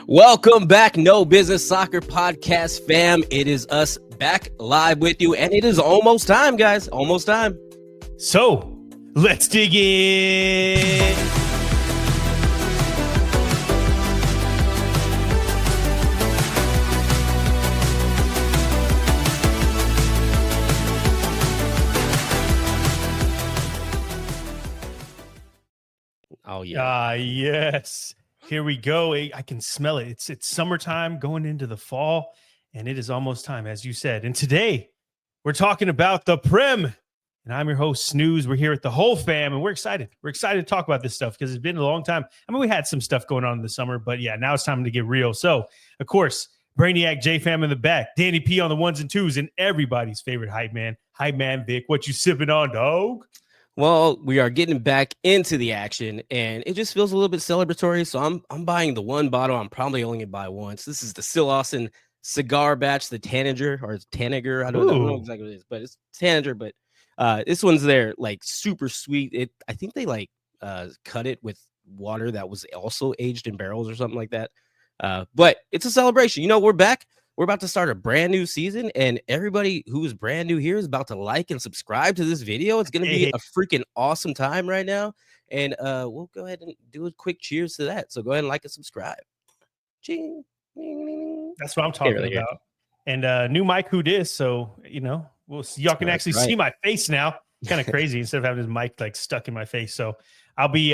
Welcome back, No Business Soccer Podcast fam. It is us back live with you, and it is almost time, guys. Almost time. So, let's dig in. Oh, yeah. Yes. Here we go. I can smell it. It's summertime going into the fall, and it is almost time, as you said. And today, we're talking about the Prem. And I'm your host, Snooze. We're here at the whole fam, and we're excited. We're excited to talk about this stuff because it's been a long time. I mean, we had some stuff going on in the summer, but yeah, now it's time to get real. So, of course, Brainiac J-Fam in the back, Danny P on the ones and twos, and everybody's favorite hype man, Vic. What you sipping on, dog? Well, we are getting back into the action, and it just feels a little bit celebratory. So I'm buying the one bottle. I'm probably only going to buy once. This is the Still Austin cigar batch, the Tanager or Tanager. I don't know exactly what it is, but it's Tanager. But this one's there, like super sweet. I think they cut it with water that was also aged in barrels or something like that. But it's a celebration. You know, we're back. We're about to start a brand new season, and everybody who is brand new here is about to like and subscribe to this video. It's going to be a freaking awesome time right now, and we'll go ahead and do a quick cheers to that. So go ahead and like and subscribe. Ching. That's what I'm talking about. And new mic, who dis? So we'll see. Y'all can actually see my face now. It's kind of crazy instead of having this mic like stuck in my face. So I'll be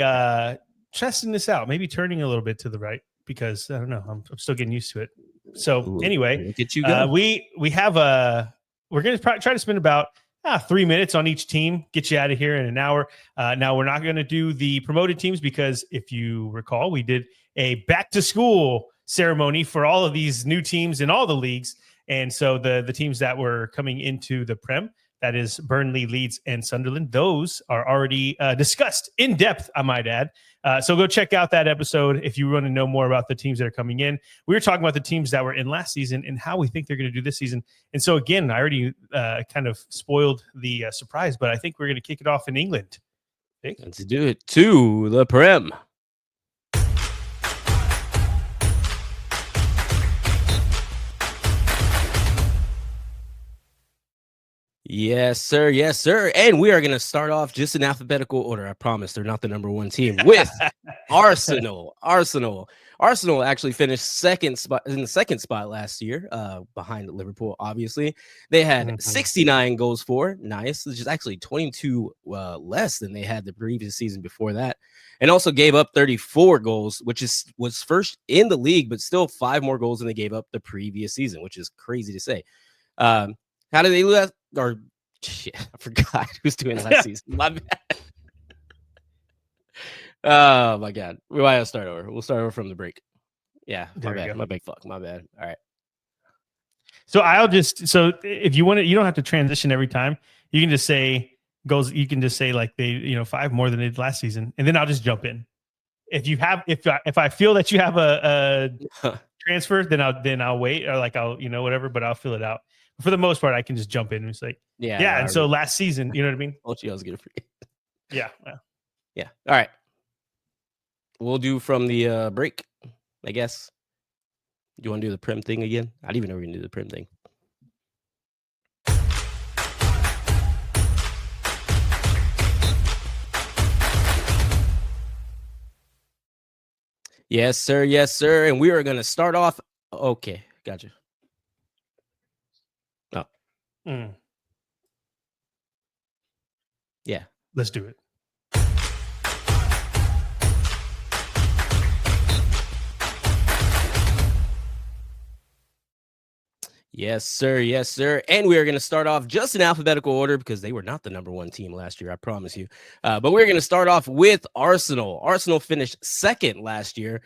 testing this out, maybe turning a little bit to the right because I don't know. I'm still getting used to it. So anyway, we have we're going to try to spend about 3 minutes on each team, get you out of here in an hour. Now we're not going to do the promoted teams because if you recall, we did a back to school ceremony for all of these new teams in all the leagues. And so the teams that were coming into the Prem, that is Burnley, Leeds, and Sunderland, those are already discussed in depth, I might add. So go check out that episode if you want to know more about the teams that are coming in. We were talking about the teams that were in last season and how we think they're going to do this season. And so, again, I already kind of spoiled the surprise, but I think we're going to kick it off in England. Let's do it to the Prem. Yes, sir. Yes, sir. And we are going to start off just in alphabetical order. I promise they're not the number one team with Arsenal. Arsenal actually finished in the second spot last year, behind Liverpool. Obviously, they had 69 goals for. Nice, which is actually 22 less than they had the previous season before that, and also gave up 34 goals, which was first in the league, but still 5 more goals than they gave up the previous season, which is crazy to say. How did they lose? Or shit, I forgot who's doing last season. My bad. Oh my god. We might have to start over. We'll start over from the break. Yeah, my bad. My big fuck. My bad. All right. So if you want to, you don't have to transition every time. You can just say goals. You can just say like they, 5 more than they did last season, and then I'll just jump in. If I feel that you have a transfer, then I'll wait or I'll whatever, but I'll fill it out. For the most part, I can just jump in and it's like, yeah. And so last season, you know what I mean? I was gonna forget. Yeah. Yeah. All right. We'll do from the break, I guess. Do you want to do the Prem thing again? I didn't even know we were gonna do the Prem thing. Yes, sir. Yes, sir. And we are gonna start off. Okay, gotcha. Yeah, let's do it. Yes, sir. Yes, sir. And we are going to start off just in alphabetical order because they were not the number one team last year, I promise you. But we're going to start off with Arsenal. Arsenal finished second last year.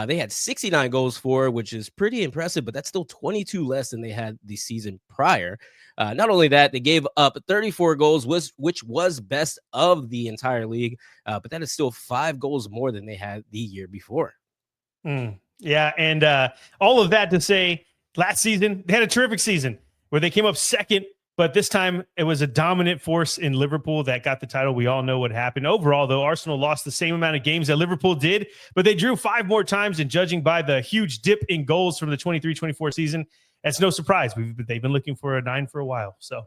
They had 69 goals for, which is pretty impressive, but that's still 22 less than they had the season prior. Not only that, they gave up 34 goals, which was best of the entire league, but that is still 5 goals more than they had the year before. Yeah, and all of that to say, last season, they had a terrific season where they came up second But this time it was a dominant force in Liverpool that got the title. We all know what happened. Overall, though, Arsenal lost the same amount of games that Liverpool did, but they drew 5 more times. And judging by the huge dip in goals from the 23-24 season, that's no surprise. They've been looking for a 9 for a while. So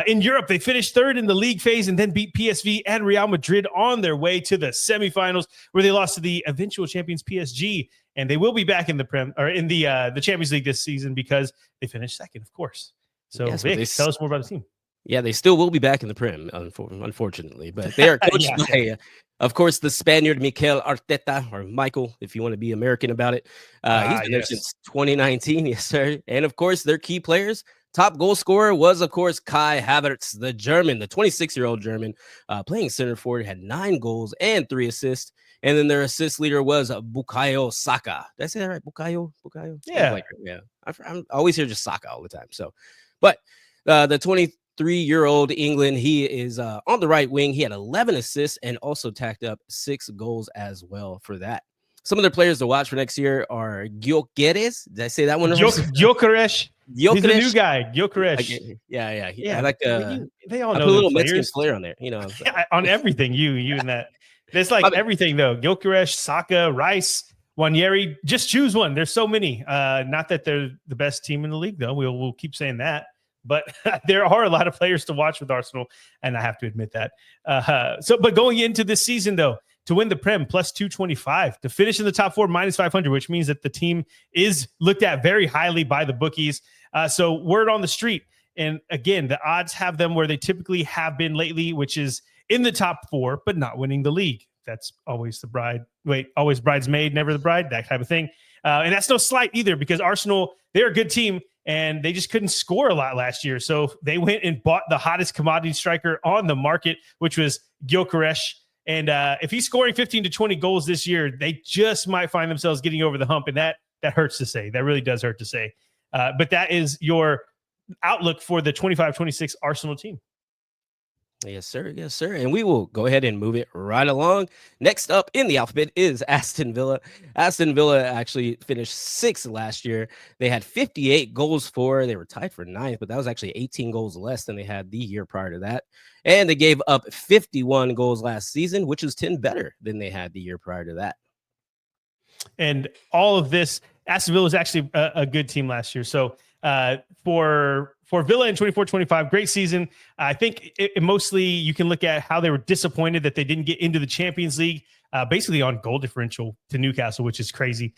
in Europe, they finished 3rd in the league phase and then beat PSV and Real Madrid on their way to the semifinals, where they lost to the eventual champions PSG. And they will be back in the the Champions League this season because they finished 2nd, of course. So, yes, Vic, tell us more about the team. Yeah, they still will be back in the Prem, unfortunately. But they are coached by, of course, the Spaniard Mikel Arteta, or Michael, if you want to be American about it. He's been there since 2019, yes, sir. And, of course, their key players. Top goal scorer was, of course, Kai Havertz, the German, the 26-year-old German, playing center forward, had 9 goals and 3 assists. And then their assist leader was Bukayo Saka. Did I say that right? Bukayo? Yeah. I always hear just Saka all the time. So, but the 23-year-old England, he is on the right wing. He had 11 assists and also tacked up 6 goals as well for that. Some of their players to watch for next year are Gyökeres. Did I say that one? Gyökeres. He's the new guy, Gyökeres. Yeah. I like they all know I put a little players. Mexican flair on there, So. Yeah, on everything. You and that. There's everything though. Gyökeres, Saka, Rice, Nwaneri. Just choose one. There's so many. Not that they're the best team in the league, though. We'll keep saying that. But there are a lot of players to watch with Arsenal, and I have to admit that. But going into this season, though, to win the Prem, plus 225, to finish in the top 4, minus 500, which means that the team is looked at very highly by the bookies. So word on the street. And again, the odds have them where they typically have been lately, which is in the top 4, but not winning the league. That's always always bridesmaid, never the bride, that type of thing. And that's no slight either, because Arsenal, they're a good team and they just couldn't score a lot last year. So they went and bought the hottest commodity striker on the market, which was Gyökeres. And if he's scoring 15 to 20 goals this year, they just might find themselves getting over the hump. And that hurts to say. That really does hurt to say. But that is your outlook for the 25-26 Arsenal team. Yes, sir. Yes, sir. And we will go ahead and move it right along. Next up in the alphabet is Aston Villa. Aston Villa actually finished 6th last year. They had 58 goals for. They were tied for 9th, but that was actually 18 goals less than they had the year prior to that. And they gave up 51 goals last season, which is 10 better than they had the year prior to that. And all of this, Aston Villa was actually a good team last year. So for Villa in 24-25, great season. I think it mostly you can look at how they were disappointed that they didn't get into the Champions League, basically on goal differential to Newcastle, which is crazy.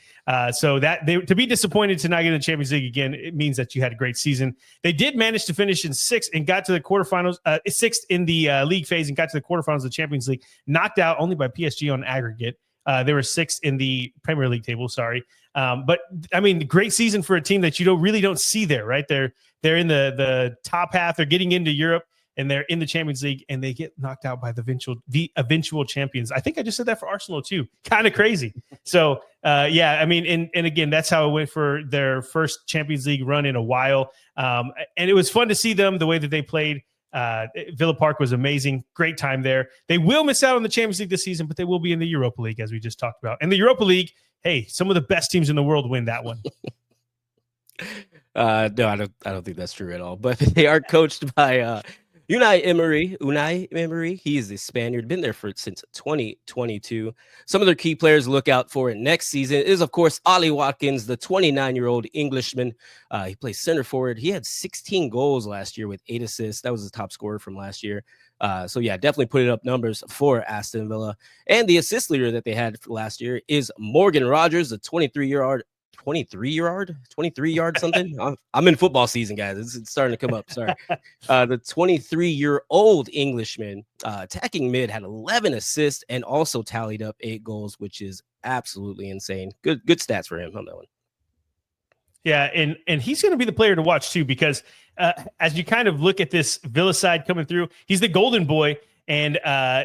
So that to be disappointed to not get in the Champions League again, it means that you had a great season. They did manage to finish in 6th and got to the quarterfinals, 6th in the league phase and got to the quarterfinals of the Champions League, knocked out only by PSG on aggregate. They were 6th in the Premier League table. Sorry. But I mean, great season for a team that you really don't see there, right? They're in the top half. They're getting into Europe and they're in the Champions League and they get knocked out by the eventual champions. I think I just said that for Arsenal too. Kind of crazy. So yeah, I mean, and again, that's how it went for their first Champions League run in a while. And it was fun to see them the way that they played. Villa Park was amazing. Great time there. They will miss out on the Champions League this season, but they will be in the Europa League, as we just talked about. And the Europa League, hey, some of the best teams in the world win that one. No, I don't think that's true at all. But they are coached by Unai Emery. He's the Spaniard, been there since 2022. Some of their key players to look out for it next season is, of course, Ollie Watkins, the 29-year-old Englishman. He plays center forward. He had 16 goals last year with 8 assists. That was the top scorer from last year. So yeah, definitely putting up numbers for Aston Villa. And the assist leader that they had last year is Morgan Rogers, the 23-yard something. I'm in football season, guys. It's starting to come up. Sorry. The 23-year-old Englishman, attacking mid, had 11 assists and also tallied up 8 goals, which is absolutely insane. Good stats for him on that one. Yeah, and he's going to be the player to watch too, because as you kind of look at this Villa side coming through, he's the golden boy. And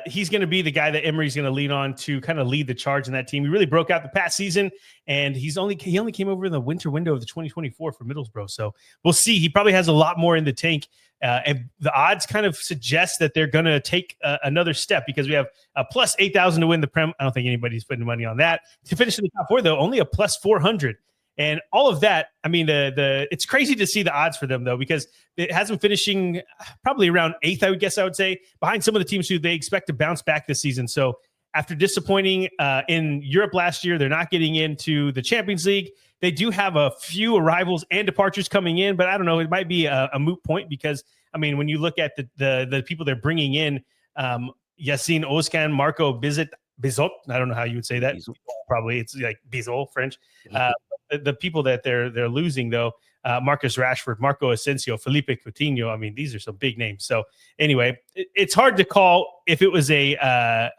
he's going to be the guy that Emery's going to lean on to kind of lead the charge in that team. He really broke out the past season, and he only came over in the winter window of the 2024 for Middlesbrough. So we'll see. He probably has a lot more in the tank. And the odds kind of suggest that they're going to take another step, because we have a plus 8,000 to win the Prem. I don't think anybody's putting money on that. To finish in the top 4, though, only a plus 400. And all of that, I mean, it's crazy to see the odds for them, though, because it has them finishing probably around 8th, I would say, behind some of the teams who they expect to bounce back this season. So after disappointing in Europe last year, they're not getting into the Champions League. They do have a few arrivals and departures coming in, but I don't know. It might be a moot point because, I mean, when you look at the people they're bringing in, Yassine Ozcan, Marco Bizot, I don't know how you would say that. Bizot. Probably it's like Bizot, French. The people that they're losing, though, Marcus Rashford, Marco Asensio, Felipe Coutinho. I mean, these are some big names. So anyway, it's hard to call if it was a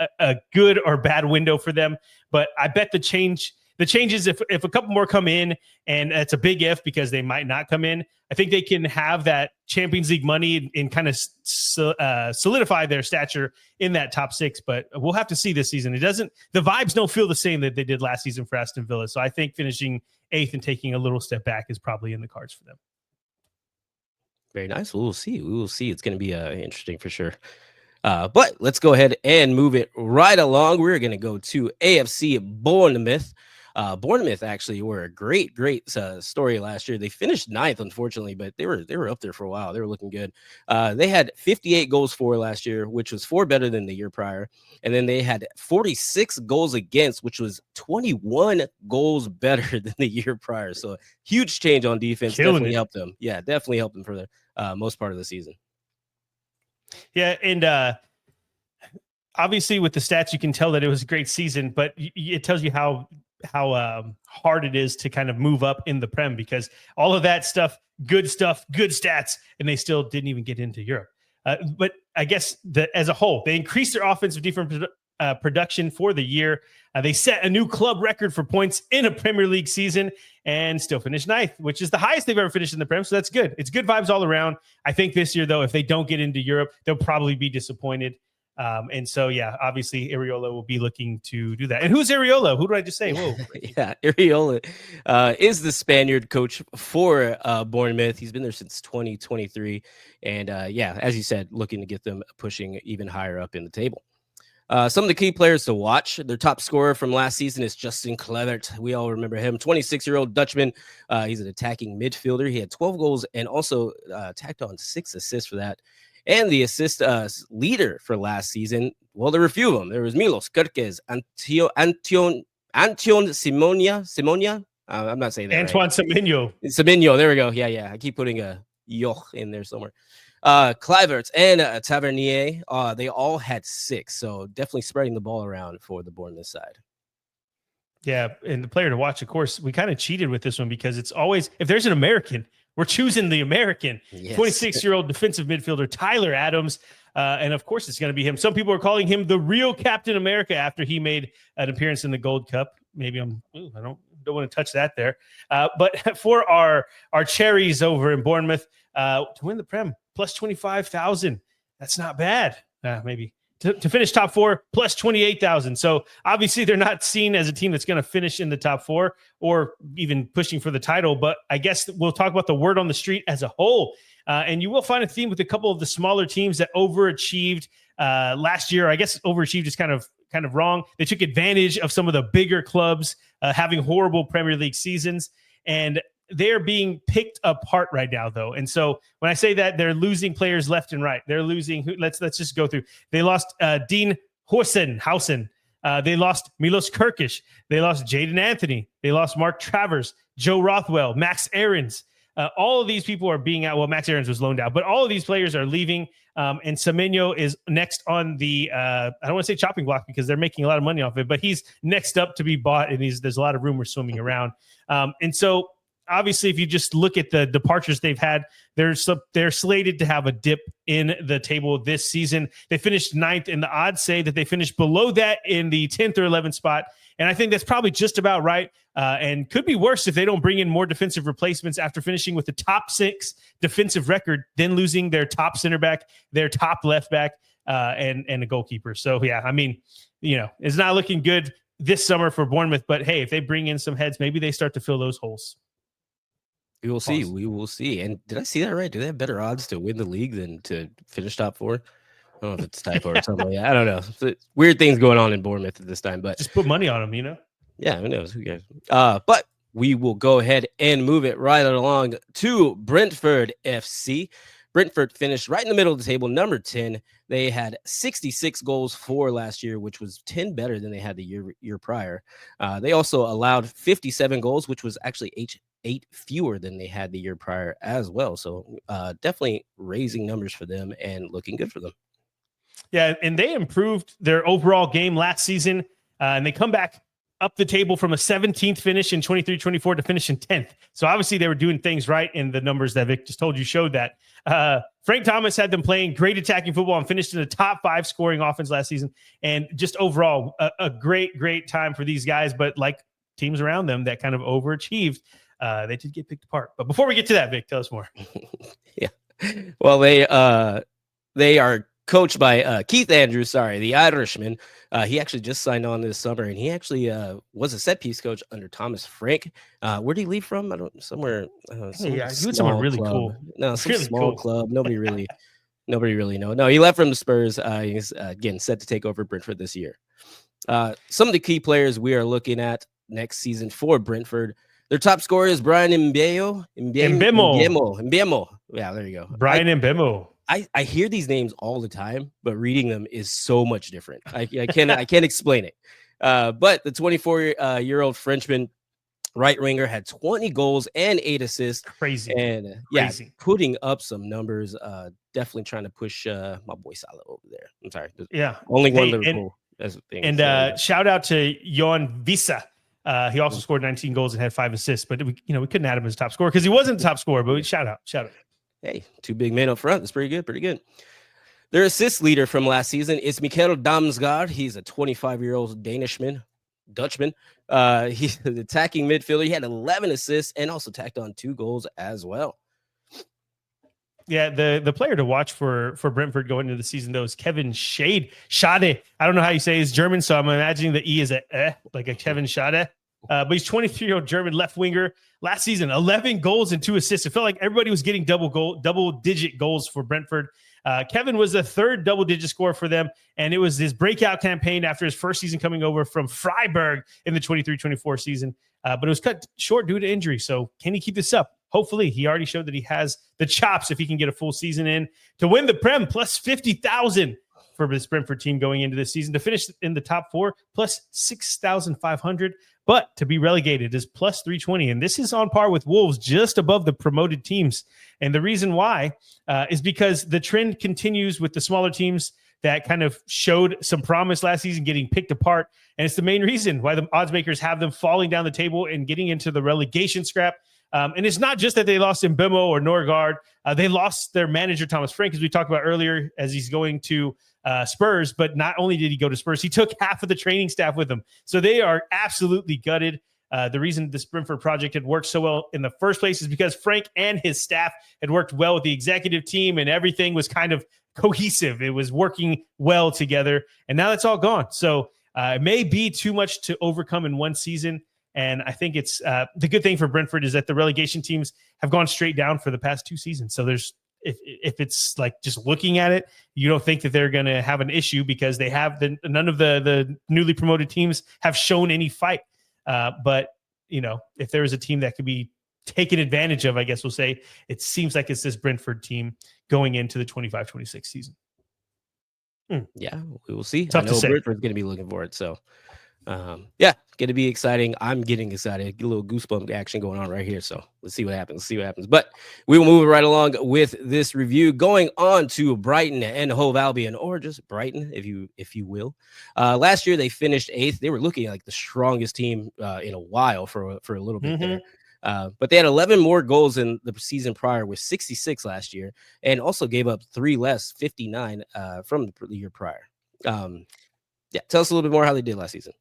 good or bad window for them, but I bet the changes, if a couple more come in, and it's a big if because they might not come in, I think they can have that Champions League money and kind of solidify their stature in that top 6. But we'll have to see this season. The vibes don't feel the same that they did last season for Aston Villa. So I think finishing 8th and taking a little step back is probably in the cards for them. Very nice. We will see. It's going to be interesting for sure. But let's go ahead and move it right along. We're going to go to AFC Bournemouth. Bournemouth actually were a great story last year. They finished 9th, unfortunately, but they were up there for a while. They were looking good. They had 58 goals for last year, which was 4 better than the year prior. And then they had 46 goals against, which was 21 goals better than the year prior. So huge change on defense. Definitely helped them. Yeah, definitely helped them for the most part of the season. Yeah, and obviously with the stats, you can tell that it was a great season, but it tells you how hard it is to kind of move up in the Prem, because all of that stuff, good stats, and they still didn't even get into Europe. But I guess as a whole, they increased their offensive defense production for the year. They set a new club record for points in a Premier League season and still finished 9th, which is the highest they've ever finished in the Prem. So that's good. It's good vibes all around. I think this year, though, if they don't get into Europe, they'll probably be disappointed. And so, yeah, obviously Areola will be looking to do that. And who's Areola? Who did I just say? Whoa. Yeah, Areola is the Spaniard coach for Bournemouth. He's been there since 2023. And yeah, as you said, looking to get them pushing even higher up in the table. Some of the key players to watch. Their top scorer from last season is Justin Kluivert. We all remember him. 26-year-old Dutchman. He's an attacking midfielder. He had 12 goals and also tacked on 6 assists for that. And the assist leader for last season, well, there were a few of them. There was Milos Kerkez, Antion Simonia. I'm not saying that Antoine right. Semenyo. There we go. Yeah. I keep putting a yoch in there somewhere. Kluivert and Tavernier, they all had 6. So definitely spreading the ball around for the Bournemouth side. Yeah, and the player to watch, of course, we kind of cheated with this one because it's always, if there's an American, we're choosing the American. Yes. 26-year-old defensive midfielder Tyler Adams. And of course, it's going to be him. Some people are calling him the real Captain America after he made an appearance in the Gold Cup. Maybe I don't want to touch that there. But for our cherries over in Bournemouth, to win the Prem, plus 25,000. That's not bad. Maybe. To finish top 4, plus 28,000. So obviously they're not seen as a team that's going to finish in the top 4 or even pushing for the title. But I guess we'll talk about the word on the street as a whole. And you will find a theme with a couple of the smaller teams that overachieved last year. I guess overachieved is kind of wrong. They took advantage of some of the bigger clubs having horrible Premier League seasons. And they're being picked apart right now, though. And so when I say that, they're losing players left and right. They're losing. Let's just go through. They lost Dean Hausen. They lost Milos Kerkic. They lost Jaden Anthony. They lost Mark Travers, Joe Rothwell, Max Aarons. All of these people are being out. Well, Max Aarons was loaned out, but all of these players are leaving. And Semenyo is next on the, I don't want to say chopping block because they're making a lot of money off it, but he's next up to be bought. And there's a lot of rumors swimming around. And so, obviously, if you just look at the departures they've had, they're slated to have a dip in the table this season. They finished 9th, and the odds say that they finished below that in the 10th or 11th spot. And I think that's probably just about right, and could be worse if they don't bring in more defensive replacements after finishing with the top 6 defensive record, then losing their top center back, their top left back, and a goalkeeper. So, yeah, I mean, it's not looking good this summer for Bournemouth. But, hey, if they bring in some heads, maybe they start to fill those holes. We will see. We will see. And did I see that right? Do they have better odds to win the league than to finish top 4? I don't know if it's typo or something like that. I don't know. Weird things going on in Bournemouth at this time, but just put money on them, Yeah, who knows? Who cares? But we will go ahead and move it right along to Brentford FC. Brentford finished right in the middle of the table, number 10. They had 66 goals for last year, which was 10 better than they had the year prior. They also allowed 57 goals, which was actually eight fewer than they had the year prior as well. So definitely raising numbers for them and looking good for them. Yeah, and they improved their overall game last season, and they come back up the table from a 17th finish in 23-24 to finish in 10th. So obviously they were doing things right, and the numbers that Vic just told you showed that. Frank Thomas had them playing great attacking football and finished in the top 5 scoring offense last season. And just overall, a great time for these guys. But like teams around them that kind of overachieved, they did get picked apart. But before we get to that, Vic, tell us more. Yeah. Well, they are coached by Keith Andrews, the Irishman. He actually just signed on this summer, and he actually was a set piece coach under Thomas Frank. Where did he leave from? Somewhere really club. cool. No, some really small cool club. Nobody really know. No, he left from the Spurs. He's again set to take over Brentford this year. Some of the key players we are looking at next season for Brentford. Their top scorer is Brian Mbemo. Yeah, there you go. Brian Mbemo. I hear these names all the time, but reading them is so much different. I can't explain it. But the 24-year-old Frenchman right winger had 20 goals and 8 assists. Crazy. And putting up some numbers. Definitely trying to push my boy Salah over there. I'm sorry. Yeah. Only one Liverpool. Shout out to Johan Visa. He also scored 19 goals and had 5 assists, but we couldn't add him as top scorer because he wasn't the top scorer, but shout out. Hey, 2 big men up front. That's pretty good. Their assist leader from last season is Mikkel Damsgaard. He's a 25-year-old Dutchman. He's an attacking midfielder. He had 11 assists and also tacked on 2 goals as well. Yeah, the player to watch for Brentford going into the season, though, is Kevin Schade. I don't know how you say his German, so I'm imagining the E is like a Kevin Schade. But he's 23-year-old German left winger. Last season, 11 goals and 2 assists. It felt like everybody was getting double-digit goals for Brentford. Kevin was the 3rd double-digit scorer for them, and it was his breakout campaign after his first season coming over from Freiburg in the 23-24 season. But it was cut short due to injury. So can he keep this up? Hopefully. He already showed that he has the chops if he can get a full season in to win the Prem, plus 50,000 for this Brentford team going into this season. To finish in the top 4, plus 6,500. But to be relegated is plus 320. And this is on par with Wolves, just above the promoted teams. And the reason why is because the trend continues with the smaller teams that kind of showed some promise last season getting picked apart. And it's the main reason why the odds makers have them falling down the table and getting into the relegation scrap. And it's not just that they lost Mbemo or Norgard. They lost their manager, Thomas Frank, as we talked about earlier, as he's going to Spurs. But not only did he go to Spurs, he took half of the training staff with him. So they are absolutely gutted. The reason this Brentford project had worked so well in the first place is because Frank and his staff had worked well with the executive team, and everything was kind of cohesive. It was working well together. And now that's all gone. So it may be too much to overcome in one season. And I think it's the good thing for Brentford is that the relegation teams have gone straight down for the past 2 seasons. So there's if it's like just looking at it, you don't think that they're going to have an issue because they have none of the newly promoted teams have shown any fight. But if there is a team that could be taken advantage of, I guess we'll say, it seems like it's this Brentford team going into the 25-26 season. Yeah, we will see. Tough I know to say. Brentford's going to be looking for it. So, going to be exciting. I'm getting excited. Get a little goosebump action going on right here. So let's see what happens. But we will move right along with this review, going on to Brighton and Hove Albion, or just Brighton, if you will. Last year they finished 8th. They were looking like the strongest team in a while for a little bit there. But they had 11 more goals in the season prior with 66 last year, and also gave up 3 less, 59 from the year prior. Tell us a little bit more how they did last season.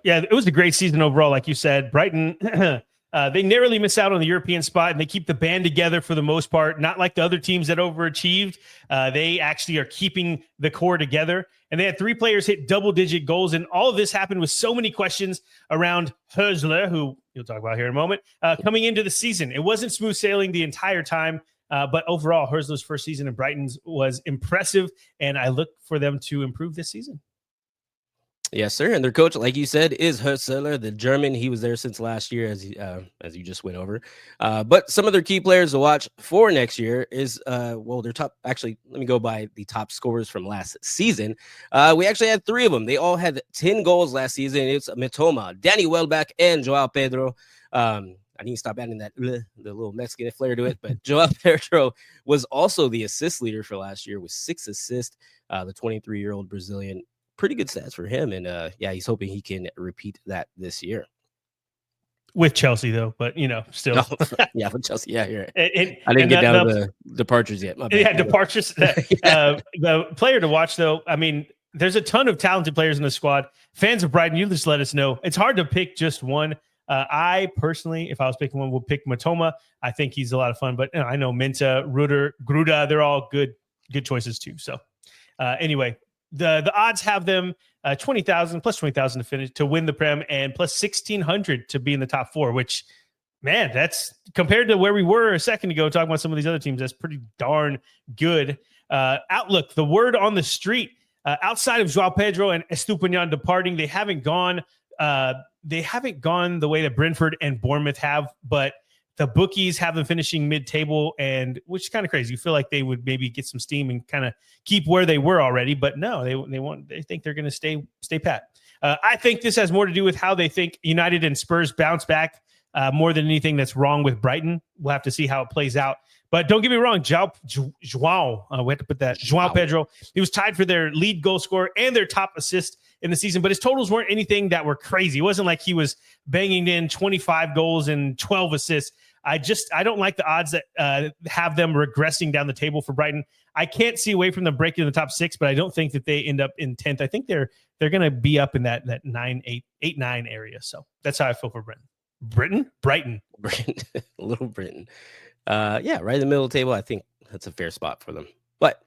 Yeah, it was a great season overall. Like you said, Brighton, they narrowly miss out on the European spot, and they keep the band together for the most part. Not like the other teams that overachieved. They actually are keeping the core together. And they had 3 players hit double-digit goals. And all of this happened with so many questions around Hösler, who you'll talk about here in a moment, coming into the season. It wasn't smooth sailing the entire time. But overall, Hösler's first season in Brighton's was impressive. And I look for them to improve this season. Yes, sir. And their coach, like you said, is Hurseller, the German. He was there since last year, as you just went over. But some of their key players to watch for next year is their top. Actually, let me go by the top scorers from last season. We actually had 3 of them. They all had 10 goals last season. It's Mitoma, Danny Welbeck, and Joao Pedro. I need to stop adding that the little Mexican flair to it. But Joao Pedro was also the assist leader for last year with 6 assists. The 23-year-old Brazilian. Pretty good stats for him, and he's hoping he can repeat that this year with Chelsea, though. But still, with Chelsea, you're right. I didn't get down to the departures yet. Departures. The player to watch, though. I mean, there's a ton of talented players in the squad. Fans of Brighton, you just let us know. It's hard to pick just one. I personally, if I was picking one, would pick Mitoma. I think he's a lot of fun, but I know Minta, Ruder, Gruda, they're all good choices too. So anyway. The odds have them 20,000 plus 20,000 to finish to win the Prem and plus 1,600 to be in the top 4, which, man, that's compared to where we were a second ago talking about some of these other teams. That's pretty darn good. Outlook, the word on the street, outside of Joao Pedro and Estupiñán departing, they haven't gone the way that Brentford and Bournemouth have, but the bookies have them finishing mid-table, and which is kind of crazy. You feel like they would maybe get some steam and kind of keep where they were already, but no, they think they're going to stay pat. I think this has more to do with how they think United and Spurs bounce back more than anything that's wrong with Brighton. We'll have to see how it plays out. But don't get me wrong, Joao, we have to put that, Joao Pedro, he was tied for their lead goal scorer and their top assist in the season, but his totals weren't anything that were crazy. It wasn't like he was banging in 25 goals and 12 assists. I don't like the odds that have them regressing down the table for Brighton. I can't see away from them breaking the top 6, but I don't think that they end up in 10th. I think they're going to be up in that 9 area. So that's how I feel for Brighton. Brighton. Little Britain. Right in the middle of the table. I think that's a fair spot for them. But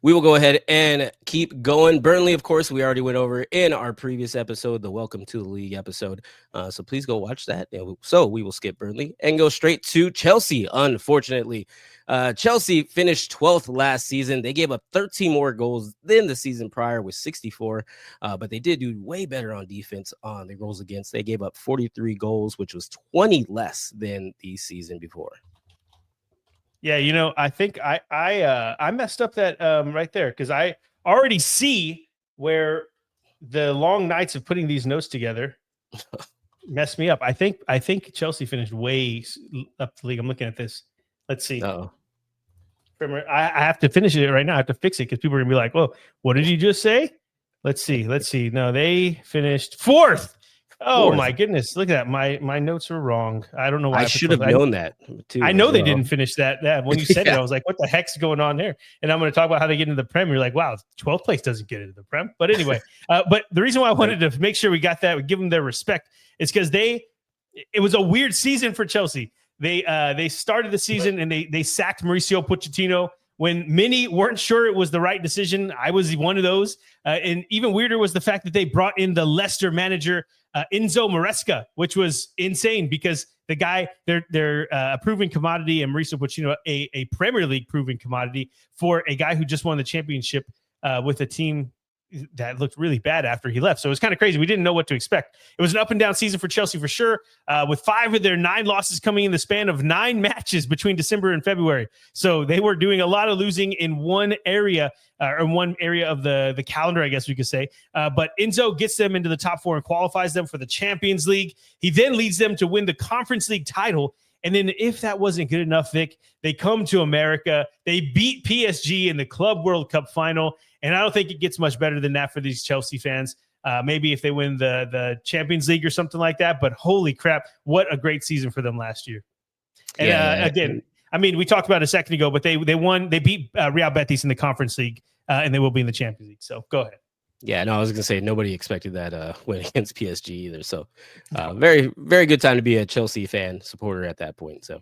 we will go ahead and keep going. Burnley, of course, we already went over in our previous episode, the Welcome to the League episode. So please go watch that. So we will skip Burnley and go straight to Chelsea, unfortunately. Chelsea finished 12th last season. They gave up 13 more goals than the season prior with 64, but they did do way better on defense on their goals against. They gave up 43 goals, which was 20 less than the season before. Yeah, I think I messed up that right there because I already see where the long nights of putting these notes together messed me up. I think Chelsea finished way up the league. I'm looking at this. Let's see. Oh, I have to finish it right now. I have to fix it because people are gonna be like, "Whoa, what did you just say?" Let's see. No, they finished 4th. Oh my goodness! Look at that. My notes are wrong. I don't know why. I should have known that too. I know they didn't finish that. When you said it, I was like, "What the heck's going on there?" And I'm going to talk about how they get into the Prem. You're like, "Wow, 12th place doesn't get into the Prem." But anyway, but the reason why I wanted to make sure we got that, we give them their respect, is because it was a weird season for Chelsea. They started the season and they sacked Mauricio Pochettino when many weren't sure it was the right decision. I was one of those. And even weirder was the fact that they brought in the Leicester manager, Enzo Maresca, which was insane because the guy, they're a proven commodity, and Mauricio Pochettino, a Premier League proven commodity for a guy who just won the championship with a team that looked really bad after he left. So it was kind of crazy. We didn't know what to expect. It was an up and down season for Chelsea for sure, with 5 of their 9 losses coming in the span of 9 matches between December and February. So they were doing a lot of losing in one area of the calendar, I guess we could say. But Enzo gets them into the top 4 and qualifies them for the Champions League. He then leads them to win the Conference League title. And then if that wasn't good enough, Vic, they come to America. They beat PSG in the Club World Cup final. And I don't think it gets much better than that for these Chelsea fans. Maybe if they win the Champions League or something like that. But holy crap, what a great season for them last year. And again, I mean, we talked about it a second ago, but they beat Real Betis in the Conference League, and they will be in the Champions League. So go ahead. Yeah, no, I was going to say nobody expected that win against PSG either. So very, very good time to be a Chelsea fan supporter at that point. So,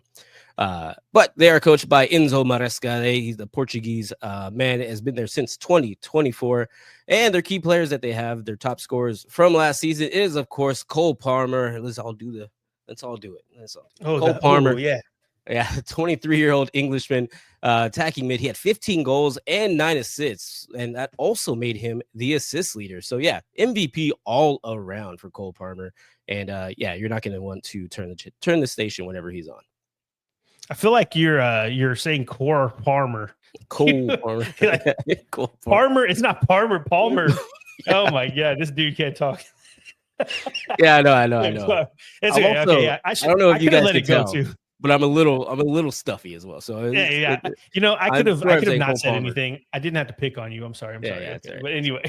but they are coached by Enzo Maresca. He's the Portuguese man, has been there since 2024. And their key players that they have, their top scorers from last season is, of course, Cole Palmer. Let's all do it. Cole Palmer. Yeah. Yeah, 23-year-old Englishman attacking mid. He had 15 goals and 9 assists, and that also made him the assist leader. So yeah, MVP all around for Cole Palmer. And yeah, you're not going to want to turn the station whenever he's on. I feel like you're saying Core Palmer. Cole Palmer. Like, Cole Palmer. It's not Palmer. Palmer. Oh my God, this dude can't talk. Yeah, I know. It's okay. Also, okay, yeah. I don't know if you guys let can it go tell, too. but I'm a little stuffy as well. So Yeah. I could have not said anything. I didn't have to pick on you. I'm sorry. Yeah, okay. right. But anyway,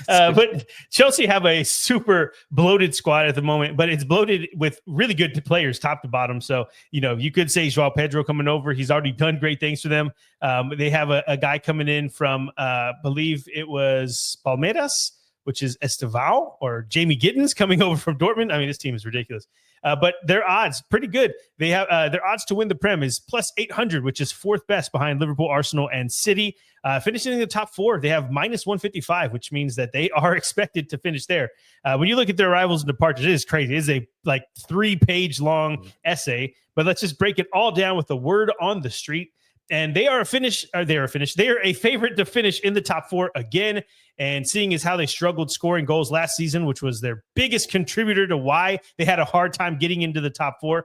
but Chelsea have a super bloated squad at the moment, but it's bloated with really good players, top to bottom. So you could say Joao Pedro coming over. He's already done great things for them. They have a guy coming in from, believe it was Palmeiras, which is Esteval, or Jamie Gittins coming over from Dortmund. I mean, this team is ridiculous. But their odds pretty good. They have their odds to win the Prem is plus 800, which is fourth best behind Liverpool, Arsenal, and City. Finishing in the top four, they have minus 155, which means that they are expected to finish there. When you look at their arrivals and departures, it is crazy. It is a 3-page long essay, but let's just break it all down with the word on the street. And they are a favorite to finish in the top four again. And seeing as how they struggled scoring goals last season, which was their biggest contributor to why they had a hard time getting into the top four,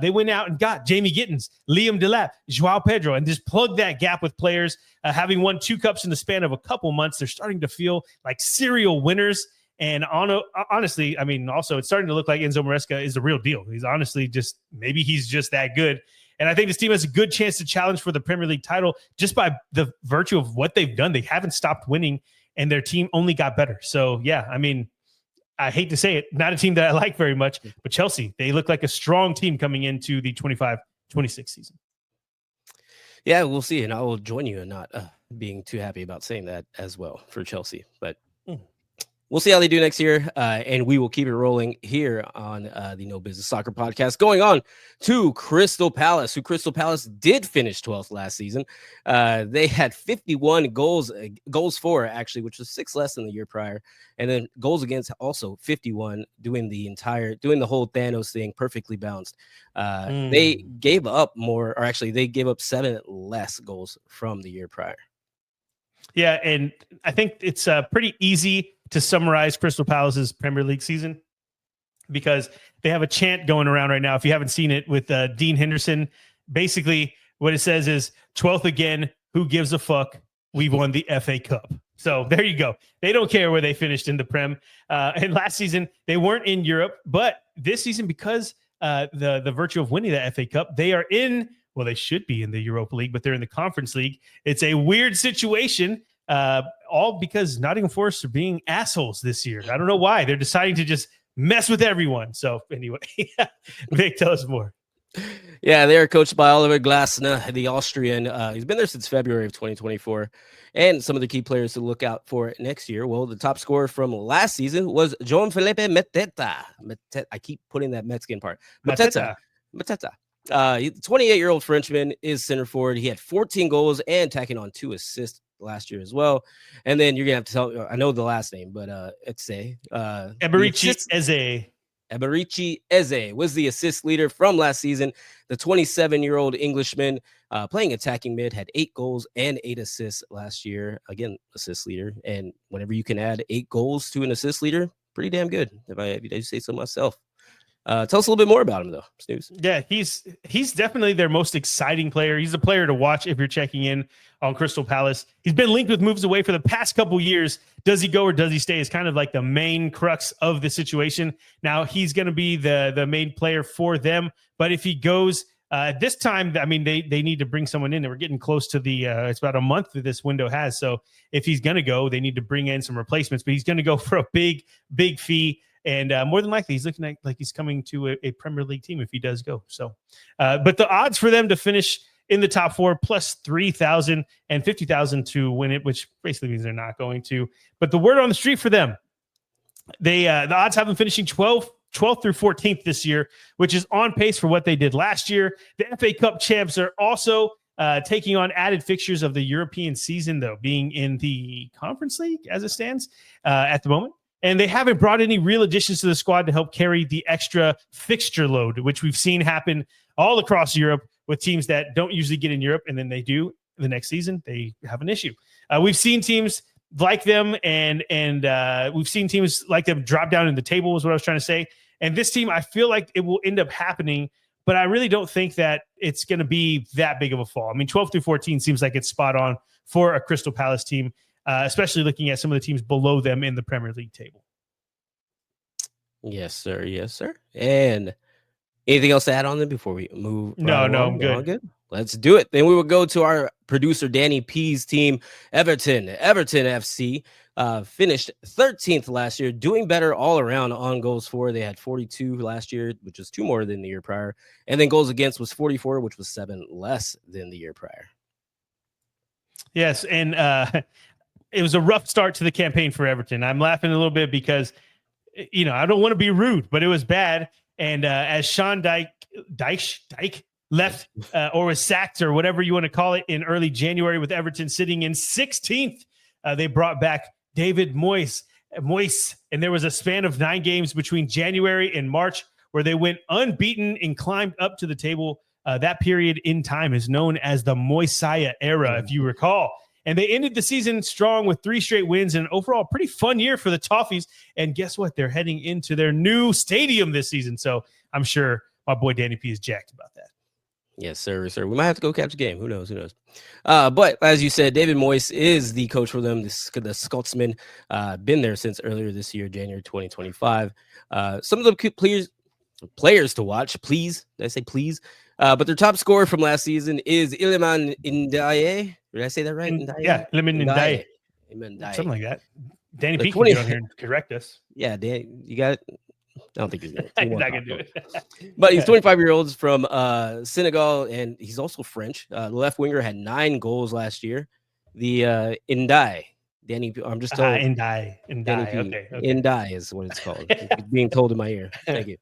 they went out and got Jamie Gittins, Liam Delap, Joao Pedro, and just plugged that gap with players. Having won 2 cups in the span of a couple months, they're starting to feel like serial winners. And honestly, I mean, also it's starting to look like Enzo Maresca is the real deal. He's honestly maybe he's just that good. And I think this team has a good chance to challenge for the Premier League title just by the virtue of what they've done. They haven't stopped winning, and their team only got better. So, yeah, I mean, I hate to say it, not a team that I like very much, but Chelsea, they look like a strong team coming into the 25-26 season. Yeah, we'll see. And I will join you in not being too happy about saying that as well for Chelsea. But we'll see how they do next year, and we will keep it rolling here on the No Business Soccer podcast. Going on to Crystal Palace, who Crystal Palace did finish 12th last season. They had 51 goals for, actually, which was 6 less than the year prior. And then goals against also 51, doing the whole Thanos thing, perfectly balanced. They gave up more, or actually they gave up 7 less goals from the year prior. Yeah, and I think it's pretty easy to summarize Crystal Palace's Premier League season because they have a chant going around right now. If you haven't seen it with Dean Henderson, basically what it says is 12th again. Who gives a fuck? We won the FA Cup. So there you go. They don't care where they finished in the Prem. And last season they weren't in Europe, but this season, because the virtue of winning the FA Cup, they are in. Well, they should be in the Europa League, but they're in the Conference League. It's a weird situation. All because Nottingham Forest are being assholes this year. I don't know why. They're deciding to just mess with everyone. So anyway, Vic, tell us more. Yeah, they are coached by Oliver Glasner, the Austrian. He's been there since February of 2024. And some of the key players to look out for next year. Well, the top scorer from last season was João Felipe Mateta. I keep putting that Mexican part. Mateta. The 28-year-old Frenchman is center forward. He had 14 goals and tacking on 2 assists last year as well. And then you're gonna have to tell, I know the last name, but Eberici Eze was the assist leader from last season. The 27-year-old Englishman playing attacking mid had 8 goals and 8 assists last year. Again, assist leader. And whenever you can add 8 goals to an assist leader, pretty damn good, if I do say so myself. Tell us a little bit more about him, though, Snooze. Yeah, he's definitely their most exciting player. He's a player to watch if you're checking in on Crystal Palace. He's been linked with moves away for the past couple years. Does he go or does he stay is kind of like the main crux of the situation. Now, he's going to be the main player for them. But if he goes this time, I mean, they need to bring someone in. We're getting close to it's about a month that this window has. So if he's going to go, they need to bring in some replacements. But he's going to go for a big fee. And more than likely, he's looking like he's coming to a Premier League team if he does go. So, but the odds for them to finish in the top 4 plus 3,000 and 50,000 to win it, which basically means they're not going to. But the word on the street for them, the odds have them finishing 12th through 14th this year, which is on pace for what they did last year. The FA Cup champs are also taking on added fixtures of the European season, though, being in the Conference League as it stands at the moment. And they haven't brought any real additions to the squad to help carry the extra fixture load, which we've seen happen all across Europe with teams that don't usually get in Europe, and then they do the next season, they have an issue. We've seen teams like them, and we've seen teams like them drop down in the table is what I was trying to say. And this team, I feel like it will end up happening, but I really don't think that it's going to be that big of a fall. I mean, 12 through 14 seems like it's spot on for a Crystal Palace team, especially looking at some of the teams below them in the Premier League table. Yes, sir. Yes, sir. And anything else to add on them before we move? No, I'm good. All good. Let's do it. Then we will go to our producer Danny P's team, Everton. Everton FC finished 13th last year, doing better all around on goals for. They had 42 last year, which was 2 more than the year prior. And then goals against was 44, which was 7 less than the year prior. Yes, and it was a rough start to the campaign for Everton. I'm laughing a little bit because, I don't want to be rude, but it was bad. And as Sean Dyche left or was sacked or whatever you want to call it in early January with Everton sitting in 16th, they brought back David Moyes. And there was a span of 9 games between January and March where they went unbeaten and climbed up to the table. That period in time is known as the Moyes era, if you recall. And they ended the season strong with 3 straight wins and an overall pretty fun year for the Toffees. And guess what? They're heading into their new stadium this season. So I'm sure my boy Danny P is jacked about that. Yes, sir. We might have to go catch a game. Who knows? But as you said, David Moyes is the coach for them, the Scotsman. Been there since earlier this year, January 2025. Some of the players to watch, please. Did I say please? But their top scorer from last season is Iliman Ndiaye. Did I say that right? Yeah, Iliman Ndiaye. Something like that. Danny P can get on here and correct us. Yeah, Dan, you got it. I don't think he's going to do it. But he's 25-year-old from Senegal, and he's also French. The left winger had 9 goals last year. The Ndiaye. Danny, I'm just told. Ndiaye. Okay. Ndiaye is what it's called. It's being told in my ear. Thank you.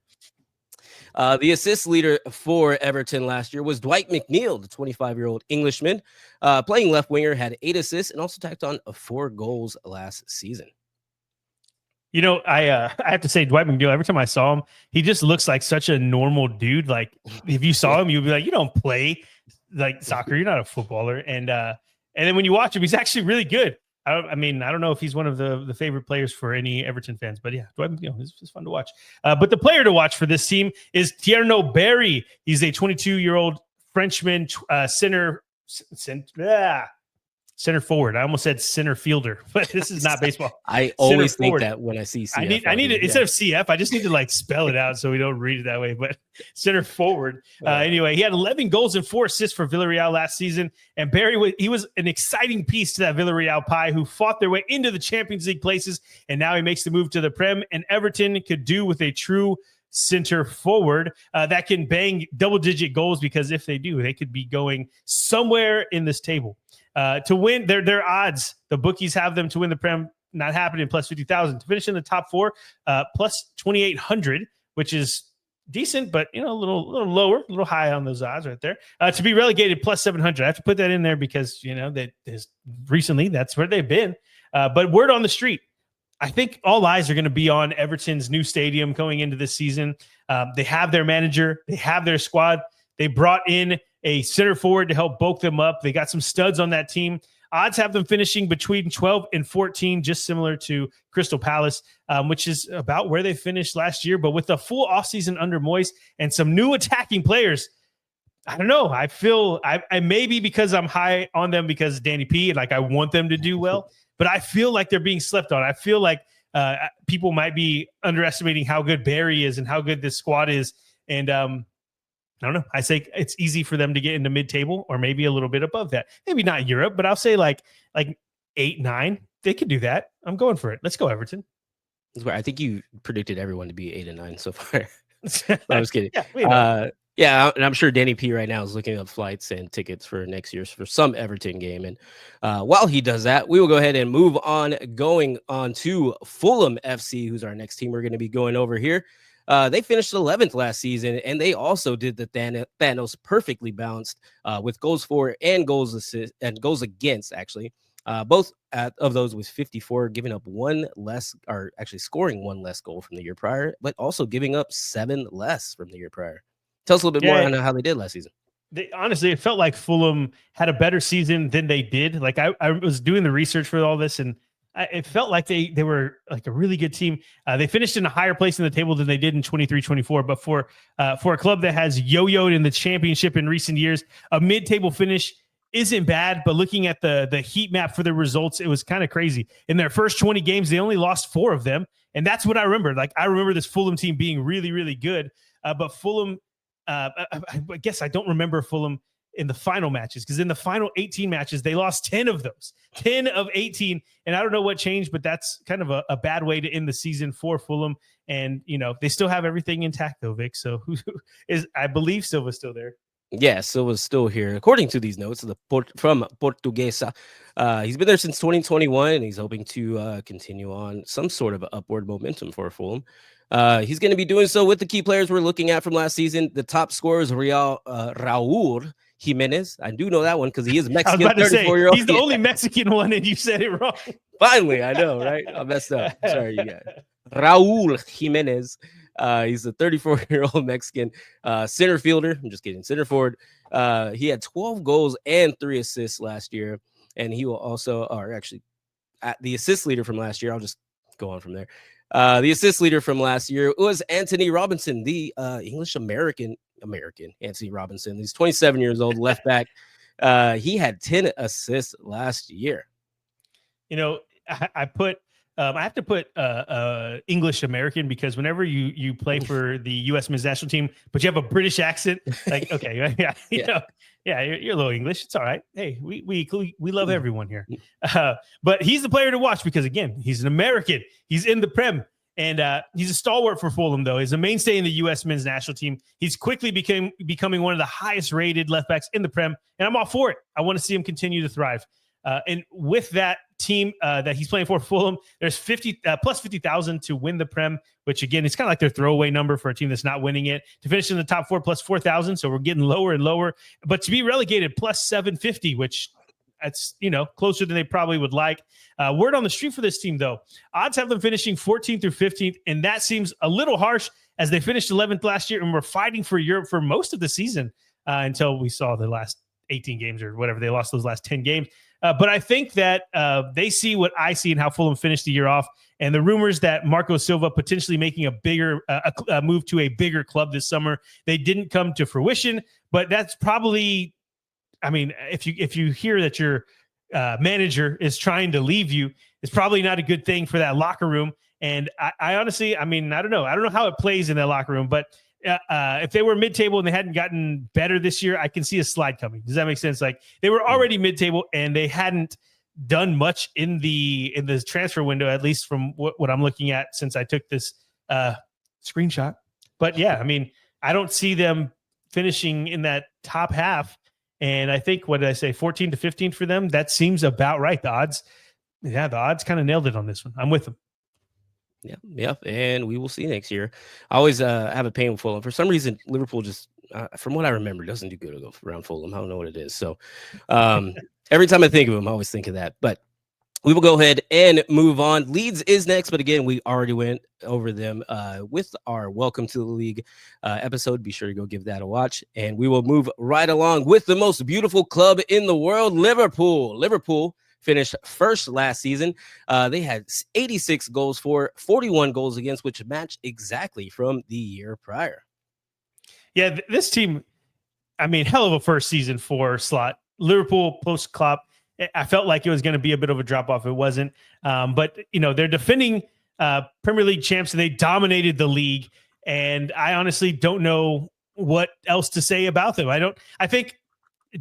The assist leader for Everton last year was Dwight McNeil, the 25-year-old Englishman. Playing left winger, had 8 assists and also tacked on 4 goals last season. I have to say, Dwight McNeil, every time I saw him, he just looks like such a normal dude. Like, if you saw him, you'd be like, you don't play like soccer. You're not a footballer. And then when you watch him, he's actually really good. I don't know if he's one of the favorite players for any Everton fans, but yeah, Dwight McNeil is fun to watch. But the player to watch for this team is Tierno Barry. He's a 22-year-old Frenchman center forward. I almost said center fielder, but this is not baseball. I always think that when I see CF. I need it instead of CF. I just need to spell it out so we don't read it that way. But center forward. Anyway, he had 11 goals and 4 assists for Villarreal last season. And Barry was an exciting piece to that Villarreal pie who fought their way into the Champions League places. And now he makes the move to the Prem. And Everton could do with a true center forward that can bang double-digit goals, because if they do, they could be going somewhere in this table. To win, their odds, the bookies have them to win the Prem, not happening, plus 50,000. To finish in the top 4, plus 2,800, which is decent, but a little lower, a little high on those odds right there. To be relegated, plus 700. I have to put that in there because that recently that's where they've been. But word on the street, I think all eyes are going to be on Everton's new stadium going into this season. They have their manager, they have their squad. They brought in a center forward to help bulk them up. They got some studs on that team. Odds have them finishing between 12 and 14, just similar to Crystal Palace, which is about where they finished last year. But with a full offseason under Moyes and some new attacking players, I don't know. I feel I maybe because I'm high on them because Danny P, and I want them to do well, but I feel like they're being slept on. I feel like people might be underestimating how good Barry is and how good this squad is. And I don't know. I say it's easy for them to get into mid-table or maybe a little bit above that. Maybe not Europe, but I'll say like 8, 9. They could do that. I'm going for it. Let's go, Everton. I think you predicted everyone to be 8 and 9 so far. I was kidding. Yeah, and I'm sure Danny P right now is looking up flights and tickets for next year's for some Everton game. And while he does that, we will go ahead and move on, going on to Fulham FC, who's our next team we're going to be going over here. They finished 11th last season, and they also did the Thanos perfectly balanced with goals for and goals assist and goals against, actually. Both of those with 54, giving up one less, or actually scoring one less goal from the year prior, but also giving up 7 less from the year prior. Tell us a little bit more on how they did last season. Honestly, it felt like Fulham had a better season than they did. Like I was doing the research for all this, and it felt like they were like a really good team. They finished in a higher place in the table than they did in 23-24. But for a club that has yo-yoed in the championship in recent years, a mid-table finish isn't bad. But looking at the heat map for the results, it was kind of crazy. In their first 20 games, they only lost 4 of them. And that's what I remember. Like, I remember this Fulham team being really, really good. But Fulham, I guess I don't remember Fulham in the final matches, because in the final 18 matches, they lost 10 of those, 10 of 18. And I don't know what changed, but that's kind of a bad way to end the season for Fulham. And, they still have everything intact though, Vic. So I believe Silva's still there. Yeah, Silva's still here. According to these notes from Portuguesa, he's been there since 2021, and he's hoping to continue on some sort of upward momentum for Fulham. He's going to be doing so with the key players we're looking at from last season. The top scorer is Raul Jimenez. I do know that one because he is Mexican. I was about to say, he's the only Mexican one, and you said it wrong. Finally, I know, right? I messed up. Sorry, you guys. Raul Jimenez. He's a 34-year-old Mexican center fielder. I'm just kidding. Center forward. He had 12 goals and 3 assists last year. And he will also, or actually, the assist leader from last year, I'll just go on from there. The assist leader from last year was Anthony Robinson, the English-American Anthony Robinson. He's 27 years old, left back. He had 10 assists last year. I have to put English American, because whenever you play for the U.S. men's national team, but you have a British accent, like, okay, you're a little English. It's all right. Hey, we love everyone here. But he's the player to watch because, again, he's an American. He's in the Prem, and he's a stalwart for Fulham, though. He's a mainstay in the U.S. men's national team. He's quickly becoming one of the highest rated left backs in the Prem, and I'm all for it. I want to see him continue to thrive. And with that team that he's playing for Fulham, there's plus 50,000 to win the Prem, which again, it's kind of like their throwaway number for a team that's not winning it. To finish in the top 4, plus 4,000. So we're getting lower and lower, but to be relegated, plus 750, which that's, closer than they probably would like. Word on the street for this team, though, odds have them finishing 14th through 15th. And that seems a little harsh, as they finished 11th last year and were fighting for Europe for most of the season until we saw the last 18 games or whatever. They lost those last 10 games. But I think that they see what I see in how Fulham finished the year off, and the rumors that Marco Silva potentially making a bigger move to a bigger club this summer, they didn't come to fruition. But that's probably, I mean, if you hear that your manager is trying to leave you, it's probably not a good thing for that locker room. And I honestly, I mean, I don't know how it plays in that locker room, but if they were mid-table and they hadn't gotten better this year, I can see a slide coming. Does that make sense? Like, they were already mid-table and they hadn't done much in the transfer window, at least from what I'm looking at since I took this screenshot. But yeah, I mean, I don't see them finishing in that top half. And I think, what did I say, 14 to 15 for them? That seems about right. The odds kind of nailed it on this one. I'm with them. Yeah, and we will see next year. I always have a pain with Fulham. For some reason, Liverpool just, from what I remember, doesn't do good around Fulham. I don't know what it is. So every time I think of them, I always think of that. But we will go ahead and move on. Leeds is next, but again, we already went over them with our Welcome to the League episode. Be sure to go give that a watch. And we will move right along with the most beautiful club in the world, Liverpool. Liverpool finished first last season. They had 86 goals for, 41 goals against, which matched exactly from the year prior. Yeah, this team, I mean, hell of a first season for Slot. Liverpool post-Klopp, I felt like it was going to be a bit of a drop-off. It wasn't. But, they're defending Premier League champs, and they dominated the league. And I honestly don't know what else to say about them.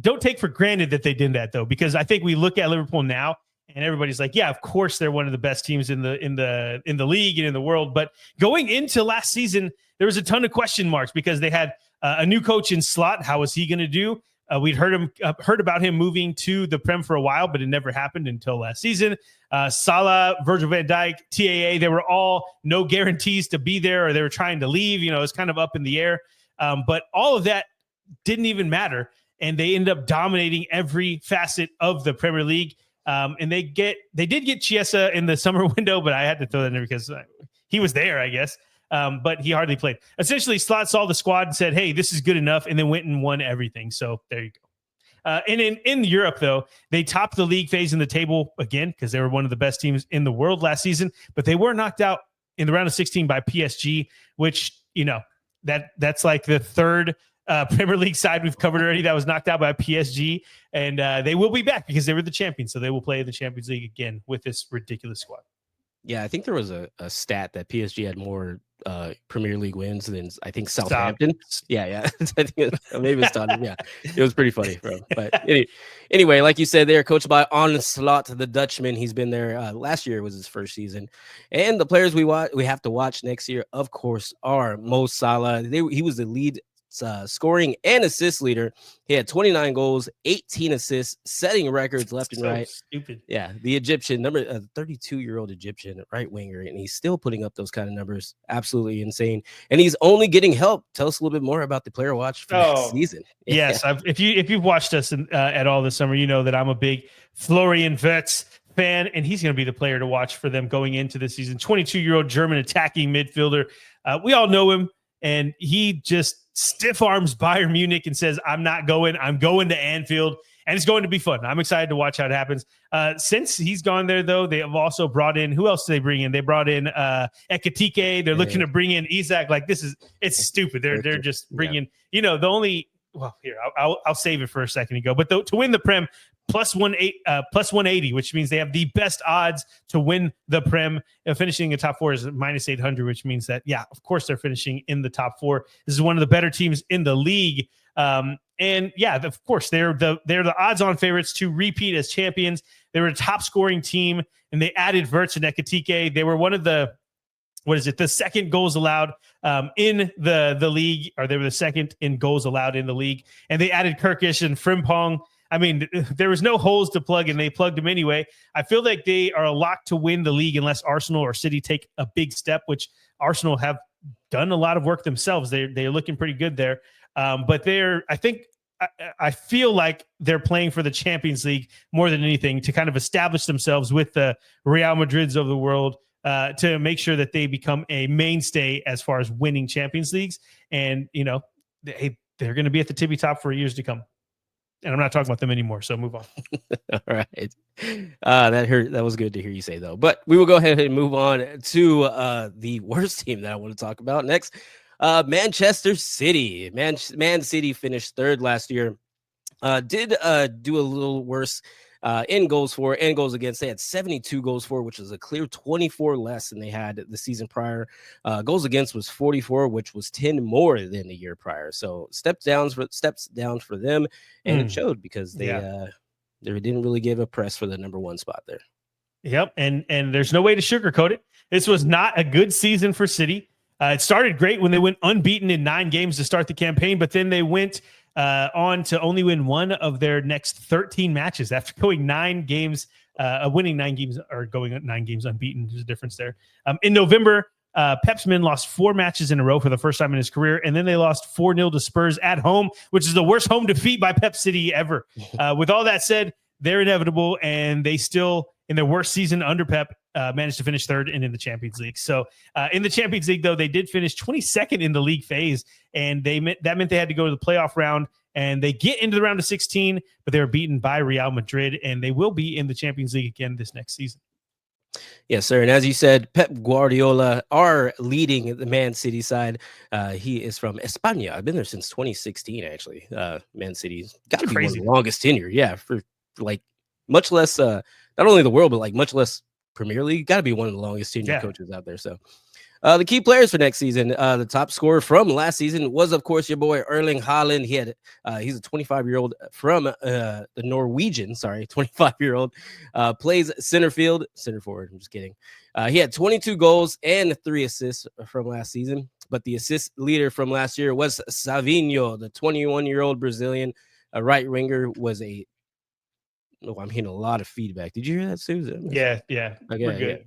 Don't take for granted that they did that, though, because I think we look at Liverpool now and everybody's like, yeah, of course they're one of the best teams in the league and in the world. But going into last season, there was a ton of question marks because they had a new coach in Slot. How was he going to do? We'd heard about him moving to the Prem for a while, but it never happened until last season. Salah, Virgil van Dijk, TAA, they were all no guarantees to be there, or they were trying to leave. It was kind of up in the air. But all of that didn't even matter. And they ended up dominating every facet of the Premier League. And they did get Chiesa in the summer window, but I had to throw that in there because he was there, I guess. But he hardly played. Essentially, Slot saw the squad and said, hey, this is good enough, and then went and won everything. So there you go. And in Europe, though, they topped the league phase in the table again because they were one of the best teams in the world last season, but they were knocked out in the round of 16 by PSG, which, that's like the third Premier League side we've covered already that was knocked out by PSG, and they will be back because they were the champions, so they will play in the Champions League again with this ridiculous squad. Yeah, I think there was a stat that PSG had more Premier League wins than I think Southampton. Stop. Yeah. I think maybe it's Tottenham. Yeah, it was pretty funny, bro. But anyway, like you said, they're coached by Onslaught, the Dutchman. He's been there. Last year was his first season, and the players we have to watch next year, of course, are Mo Salah. He was the lead scoring and assist leader. He had 29 goals, 18 assists, setting records left and right. Stupid. Yeah, the Egyptian 32-year-old Egyptian right winger, and he's still putting up those kind of numbers. Absolutely insane. And he's only getting help. Tell us a little bit more about the player watch for next season. Yes, if you've watched us at all this summer, you know that I'm a big Florian Wirtz fan, and he's going to be the player to watch for them going into this season. 22-year-old German attacking midfielder. We all know him, and he just stiff arms Bayern Munich and says, I'm not going. I'm going to Anfield, and it's going to be fun. I'm excited to watch how it happens. Since he's gone there, though, they have also brought in, who else did they bring in? They brought in Ekitike. They're looking to bring in Isak. Like, it's stupid. They're just bringing, I'll save it for a second ago. But to win the Prem, plus 180, which means they have the best odds to win the Prem. Finishing in top four is minus 800, which means that, of course, they're finishing in the top four. This is one of the better teams in the league. Of course, they're the odds-on favorites to repeat as champions. They were a top-scoring team, and they added Wirtz and Ekitike. They were one of the second goals allowed in the league, or they were the second in goals allowed in the league. And they added Kirkish and Frimpong. I mean, there was no holes to plug, and they plugged them anyway. I feel like they are a lock to win the league unless Arsenal or City take a big step, which Arsenal have done a lot of work themselves. They're looking pretty good there. But I feel like they're playing for the Champions League more than anything to kind of establish themselves with the Real Madrids of the world, to make sure that they become a mainstay as far as winning Champions Leagues. And, they're going to be at the tippy top for years to come. And I'm not talking about them anymore, so move on. All right. That hurt. That was good to hear you say, though. But we will go ahead and move on to the worst team that I want to talk about next. Manchester City. Man City finished third last year. Did do a little worse in goals for and goals against. They had 72 goals for, which is a clear 24 less than they had the season prior. Goals against was 44, which was 10 more than the year prior. So steps down for them, and it showed because they didn't really give a press for the number one spot there. Yep, and there's no way to sugarcoat it. This was not a good season for City. It started great when they went unbeaten in 9 games to start the campaign, but then they went on to only win one of their next 13 matches after going 9 games, winning 9 games or going 9 games unbeaten. There's a difference there. In November, Pep's men lost 4 matches in a row for the first time in his career, and then they lost 4-0 to Spurs at home, which is the worst home defeat by Pep City ever. With all that said, they're inevitable, and they still, in their worst season under Pep, managed to finish third and in the Champions League. So in the Champions League, though, they did finish 22nd in the league phase, and that meant they had to go to the playoff round, and they get into the round of 16, but they were beaten by Real Madrid, and they will be in the Champions League again this next season. Yes, sir. And as you said, Pep Guardiola are leading the Man City side. He is from España. I've been there since 2016, actually. Man City's got to be one of the longest tenure. Yeah, for like much less, not only the world, but like much less Premier League. Got to be one of the longest tenure coaches out there. So the key players for next season, the top scorer from last season was, of course, your boy Erling Haaland. He's a 25-year-old from the Norwegian, 25-year-old, plays center forward. I'm just kidding. He had 22 goals and 3 assists from last season, but the assist leader from last year was Savinho, the 21-year-old Brazilian right winger. I'm hearing a lot of feedback. Did you hear that, Susan? Yeah. Okay, We're good.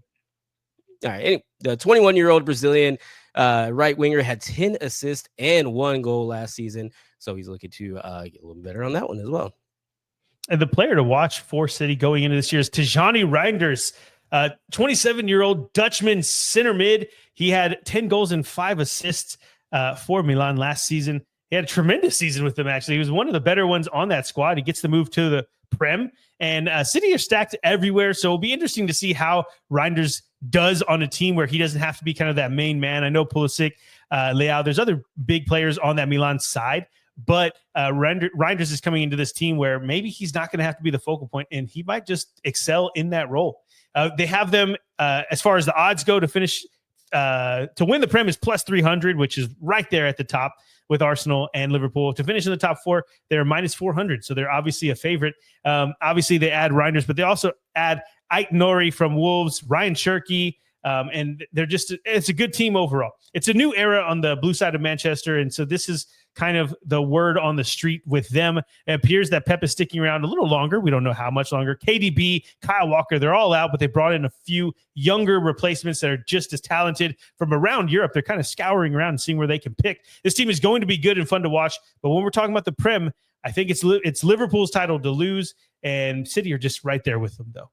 All right. Anyway, the 21-year-old Brazilian right winger had 10 assists and 1 goal last season. So he's looking to get a little better on that one as well. And the player to watch for City going into this year is Tijani Reinders, 27-year-old Dutchman center mid. He had 10 goals and 5 assists for Milan last season. He had a tremendous season with them, actually. He was one of the better ones on that squad. He gets the move to the Prem. And City are stacked everywhere, so it'll be interesting to see how Reinders does on a team where he doesn't have to be kind of that main man. I know Pulisic, Leao, there's other big players on that Milan side, but Reinders is coming into this team where maybe he's not going to have to be the focal point, and he might just excel in that role. They have them, as far as the odds go, to finish to win the Prem is plus 300, which is right there at the top with Arsenal and Liverpool. To finish in the top 4, they're minus 400, so they're obviously a favorite. Obviously, they add Reinders, but they also add Ait Nori from Wolves, Ryan Cherky, and it's a good team overall. It's a new era on the blue side of Manchester, and so this is kind of the word on the street with them. It appears that Pep is sticking around a little longer. We don't know how much longer. KDB, Kyle Walker, they're all out, but they brought in a few younger replacements that are just as talented from around Europe. They're kind of scouring around and seeing where they can pick. This team is going to be good and fun to watch, but when we're talking about the Prem, I think it's Liverpool's title to lose, and City are just right there with them, though.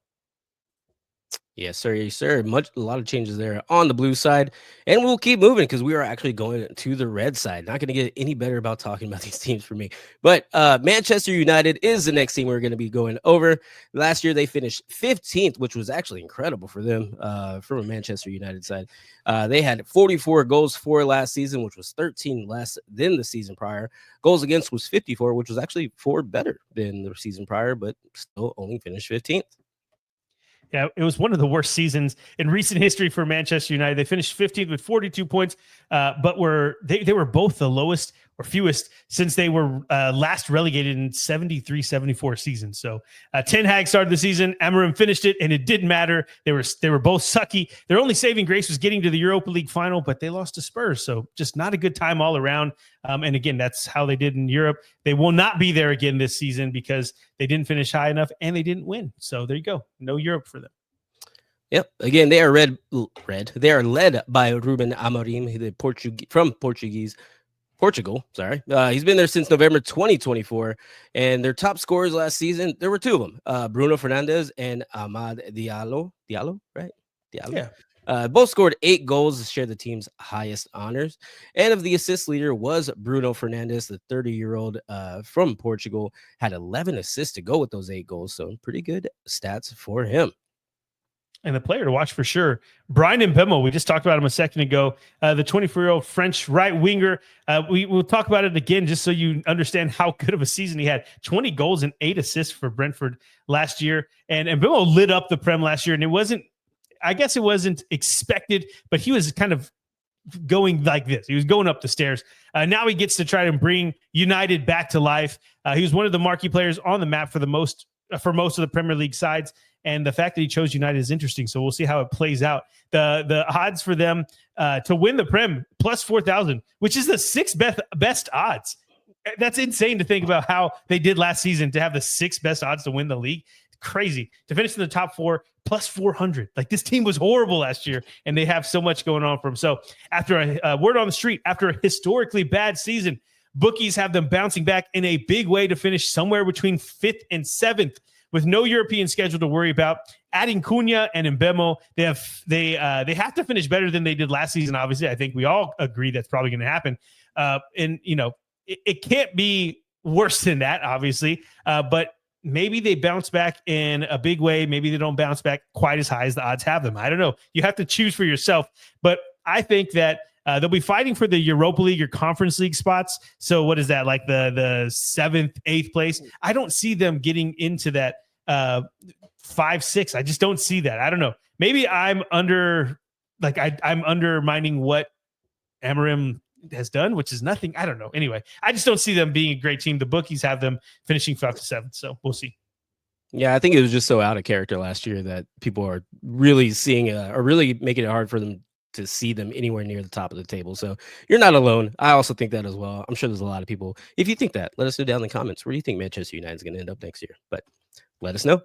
Yes, sir. Yes, sir. A lot of changes there on the blue side, and we'll keep moving because we are actually going to the red side. Not going to get any better about talking about these teams for me, but Manchester United is the next team we're going to be going over. Last year they finished 15th, which was actually incredible for them from a Manchester United side. They had 44 goals for last season, which was 13 less than the season prior. Goals against was 54, which was actually 4 better than the season prior, but still only finished 15th. Yeah, it was one of the worst seasons in recent history for Manchester United. They finished 15th with 42 points, but they were both the lowest or fewest since they were last relegated in 73-74 season. So Ten Hag started the season, Amorim finished it, and it didn't matter. They were both sucky. Their only saving grace was getting to the Europa League final, but they lost to Spurs. So just not a good time all around. And again, that's how they did in Europe. They will not be there again this season because they didn't finish high enough and they didn't win. So there you go. No Europe for them. Yep. Again, they are red. They are led by Ruben Amorim, from Portugal. Sorry. He's been there since November 2024. And their top scorers last season, there were 2 of them, Bruno Fernandes and Amad Diallo, right? Diallo. Yeah. Both scored 8 goals to share the team's highest honors. And of the assist leader was Bruno Fernandes, the 30-year-old from Portugal, had 11 assists to go with those 8 goals. So pretty good stats for him. And the player to watch for sure, Brian Mbemo. We just talked about him a second ago. The 24-year-old French right winger. We'll talk about it again just so you understand how good of a season he had. 20 goals and 8 assists for Brentford last year. And Mbemo lit up the Prem last year. And I guess it wasn't expected, but he was kind of going like this. He was going up the stairs. Now he gets to try to bring United back to life. He was one of the marquee players on the map for most of the Premier League sides. And the fact that he chose United is interesting. So we'll see how it plays out. The odds for them to win the Prem, plus 4,000, which is the 6th best odds. That's insane to think about how they did last season to have the 6th best odds to win the league. Crazy. To finish in the top 4, plus 400. Like, this team was horrible last year, and they have so much going on for them. So after a word on the street, after a historically bad season, bookies have them bouncing back in a big way to finish somewhere between 5th and 7th. With no European schedule to worry about, adding Cunha and Mbemo, they have to finish better than they did last season. Obviously, I think we all agree that's probably going to happen. And it can't be worse than that, obviously. But maybe they bounce back in a big way. Maybe they don't bounce back quite as high as the odds have them. I don't know. You have to choose for yourself. But I think that they'll be fighting for the Europa League or Conference League spots. So what is that, like the 7th, 8th place? I don't see them getting into that 5, 6. I just don't see that. I don't know. Maybe I'm I'm undermining what Amorim has done, which is nothing. I don't know. Anyway, I just don't see them being a great team. The bookies have them finishing 5 to 7. So we'll see. Yeah, I think it was just so out of character last year that people are really seeing or really making it hard for them to see them anywhere near the top of the table. So you're not alone. I also think that as well. I'm sure there's a lot of people. If you think that, let us know down in the comments. Where do you think Manchester United is going to end up next year? But let us know.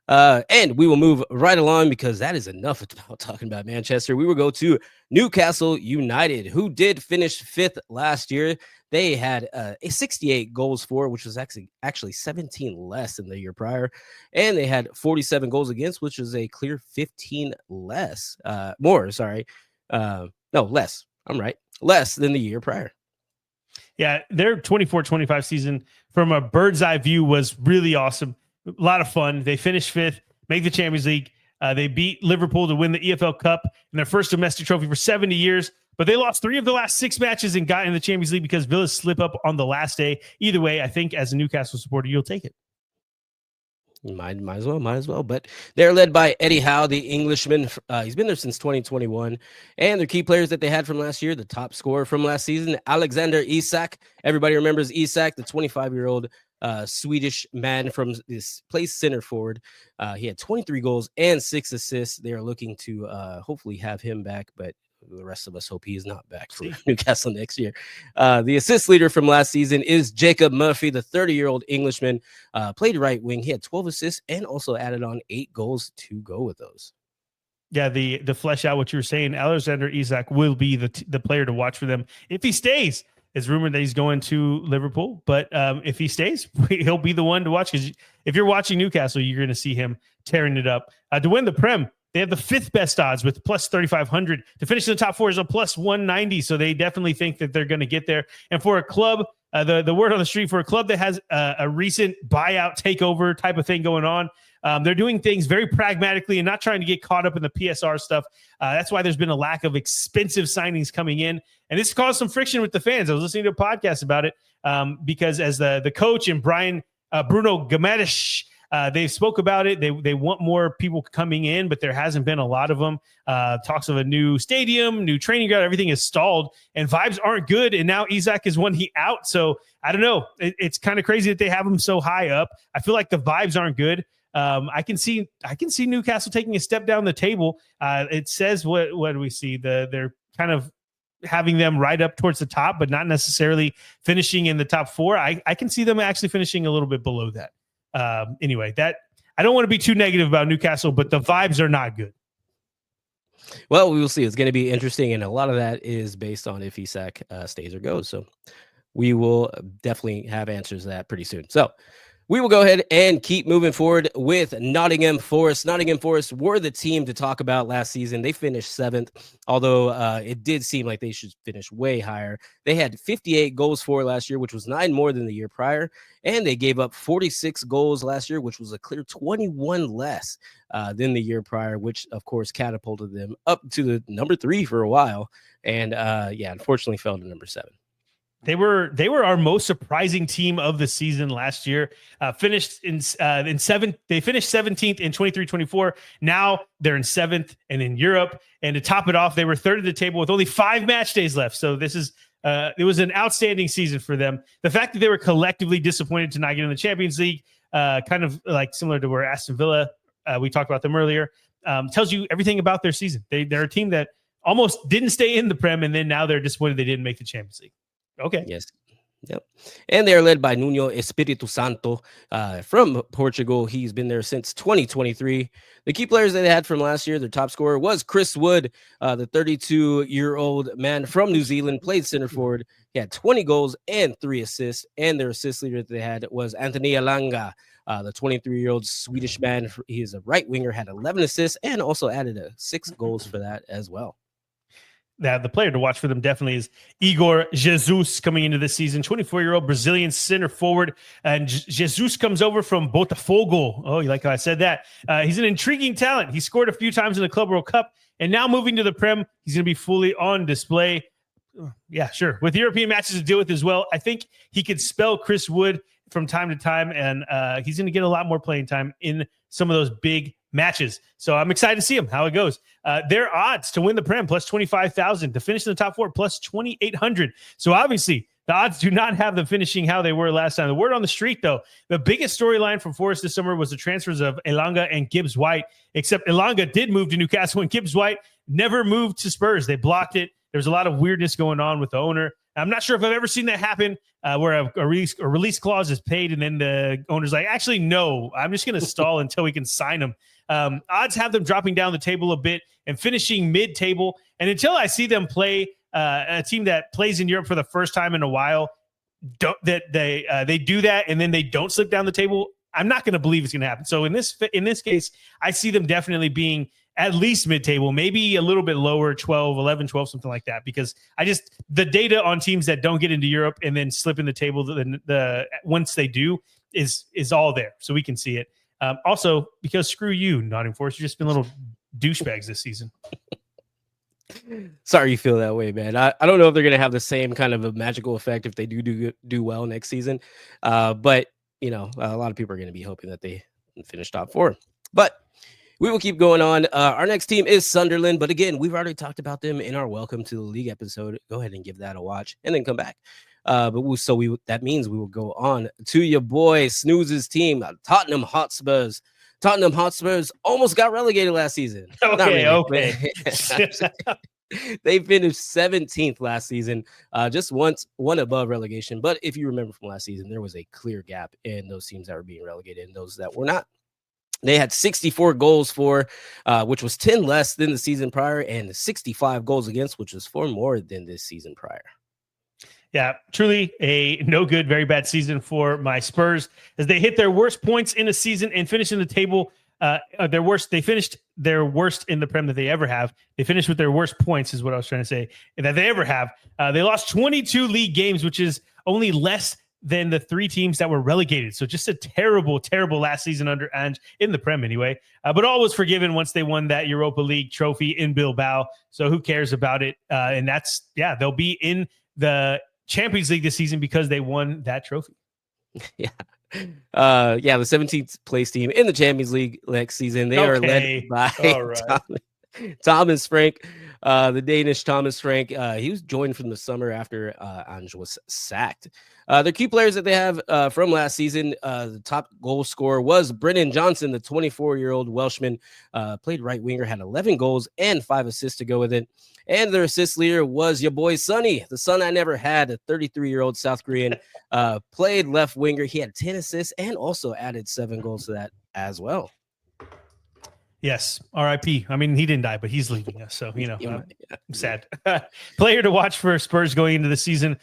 And we will move right along because that is enough about talking about Manchester. We will go to Newcastle United, who did finish 5th last year. They had a 68 goals for, which was actually 17 less than the year prior. And they had 47 goals against, which was a clear 15 less. Less. I'm right. Less than the year prior. Yeah, their 24-25 season from a bird's eye view was really awesome. A lot of fun. They finished 5th, make the Champions League. They beat Liverpool to win the EFL Cup in their first domestic trophy for 70 years. But they lost 3 of the last 6 matches and got in the Champions League because Villa's slip up on the last day. Either way, I think as a Newcastle supporter, you'll take it. Might as well. But they're led by Eddie Howe, the Englishman. He's been there since 2021. And their key players that they had from last year, the top scorer from last season, Alexander Isak. Everybody remembers Isak, the 25-year-old Swedish man from this place center forward. He had 23 goals and 6 assists. They are looking to hopefully have him back, but the rest of us hope he is not back for Newcastle next year. The assist leader from last season is Jacob Murphy, the 30-year-old Englishman. Played right wing. He had 12 assists and also added on 8 goals to go with those. Yeah, the flesh out what you were saying, Alexander Isak will be the player to watch for them if he stays. It's rumored that he's going to Liverpool, but if he stays, he'll be the one to watch. Because if you're watching Newcastle, you're going to see him tearing it up. To win the Prem, they have the 5th best odds with plus 3,500. To finish in the top 4 is a plus 190, so they definitely think that they're going to get there. And for a club, the word on the street, for a club that has a recent buyout takeover type of thing going on, they're doing things very pragmatically and not trying to get caught up in the PSR stuff. That's why there's been a lack of expensive signings coming in. And this caused some friction with the fans. I was listening to a podcast about it because as the coach and Bruno Guimaraes, they spoke about it. They want more people coming in, but there hasn't been a lot of them. Talks of a new stadium, new training ground, everything is stalled and vibes aren't good. And now Isak is one he out. So I don't know. It's kind of crazy that they have him so high up. I feel like the vibes aren't good. I can see Newcastle taking a step down the table. It says what do we see? They're kind of having them right up towards the top, but not necessarily finishing in the top 4. I can see them actually finishing a little bit below that. Anyway, that I don't want to be too negative about Newcastle, but the vibes are not good. Well, we will see. It's going to be interesting, and a lot of that is based on if Isak stays or goes. So we will definitely have answers to that pretty soon. So we will go ahead and keep moving forward with Nottingham Forest. Nottingham Forest were the team to talk about last season. They finished 7th, although it did seem like they should finish way higher. They had 58 goals for last year, which was 9 more than the year prior, and they gave up 46 goals last year, which was a clear 21 less than the year prior, which, of course, catapulted them up to the number 3 for a while, and, unfortunately fell to number 7. They were our most surprising team of the season last year. Finished in 7th. They finished 17th in 23-24. Now they're in 7th and in Europe. And to top it off, they were 3rd at the table with only 5 match days left. So this is it was an outstanding season for them. The fact that they were collectively disappointed to not get in the Champions League, kind of like similar to where Aston Villa, we talked about them earlier, tells you everything about their season. They're a team that almost didn't stay in the Prem, and then now they're disappointed they didn't make the Champions League. Okay. Yes. Yep. And they're led by Nuno Espirito Santo from Portugal. He's been there since 2023. The key players that they had from last year, their top scorer was Chris Wood, the 32-year-old man from New Zealand, played center forward. He had 20 goals and 3 assists. And their assist leader that they had was Anthony Elanga, the 23-year-old Swedish man. He is a right winger, had 11 assists, and also added 6 goals for that as well. Now, the player to watch for them definitely is Igor Jesus coming into this season, 24-year-old Brazilian center forward. And Jesus comes over from Botafogo. Oh, you like how I said that? He's an intriguing talent. He scored a few times in the Club World Cup, and now moving to the Prem, he's going to be fully on display. Yeah, sure. With European matches to deal with as well, I think he could spell Chris Wood from time to time, and he's going to get a lot more playing time in some of those big matches. So I'm excited to see him, how it goes. Their odds to win the Prem, plus 25,000. To finish in the top 4, plus 2,800. So obviously, the odds do not have them finishing how they were last time. The word on the street, though, the biggest storyline from Forest this summer was the transfers of Elanga and Gibbs White, except Elanga did move to Newcastle and Gibbs White never moved to Spurs. They blocked it. There's a lot of weirdness going on with the owner. I'm not sure if I've ever seen that happen where a release clause is paid and then the owner's like, actually, no, I'm just going to stall until we can sign them. Odds have them dropping down the table a bit and finishing mid-table. And until I see them play a team that plays in Europe for the first time in a while, they do that and then they don't slip down the table, I'm not going to believe it's going to happen. So in this case, I see them definitely being at least mid-table, maybe a little bit lower, 11, 12, something like that, because the data on teams that don't get into Europe and then slip in the table, once they do is all there. So we can see it. Also, because screw you, Nottingham Forest, you've just been little douchebags this season. Sorry you feel that way, man. I don't know if they're going to have the same kind of a magical effect if they do well next season. But, a lot of people are going to be hoping that they finish top 4. But we will keep going on. Our next team is Sunderland. But again, we've already talked about them in our Welcome to the League episode. Go ahead and give that a watch and then come back. That means we will go on to your boy Snooze's team, Tottenham Hotspurs. Tottenham Hotspurs almost got relegated last season. Okay. They finished 17th last season, just one above relegation. But if you remember from last season, there was a clear gap in those teams that were being relegated and those that were not. They had 64 goals for, which was 10 less than the season prior, and 65 goals against, which was 4 more than this season prior. Yeah, truly a no good, very bad season for my Spurs as they hit their worst points in a season and finish in the table. Their worst. They finished their worst in the Prem that they ever have. They finished with their worst points, is what I was trying to say, that they ever have. They lost 22 league games, which is only less than the 3 teams that were relegated. So just a terrible, terrible last season under Ange in the Prem anyway. But all was forgiven once they won that Europa League trophy in Bilbao. So who cares about it? And they'll be in the Champions League this season because they won that trophy. Yeah. The 17th place team in the Champions League next season. They are led by Thomas Frank, the Danish Thomas Frank. He was joined from the summer after Ange was sacked. The key players that they have from last season, the top goal scorer was Brennan Johnson, the 24-year-old Welshman, played right winger, had 11 goals and 5 assists to go with it. And their assist leader was your boy Sonny, the son I never had, a 33-year-old South Korean, played left winger. He had 10 assists and also added 7 goals to that as well. Yes, R.I.P. I mean, he didn't die, but he's leaving us. So, I'm sad. Player to watch for Spurs going into the season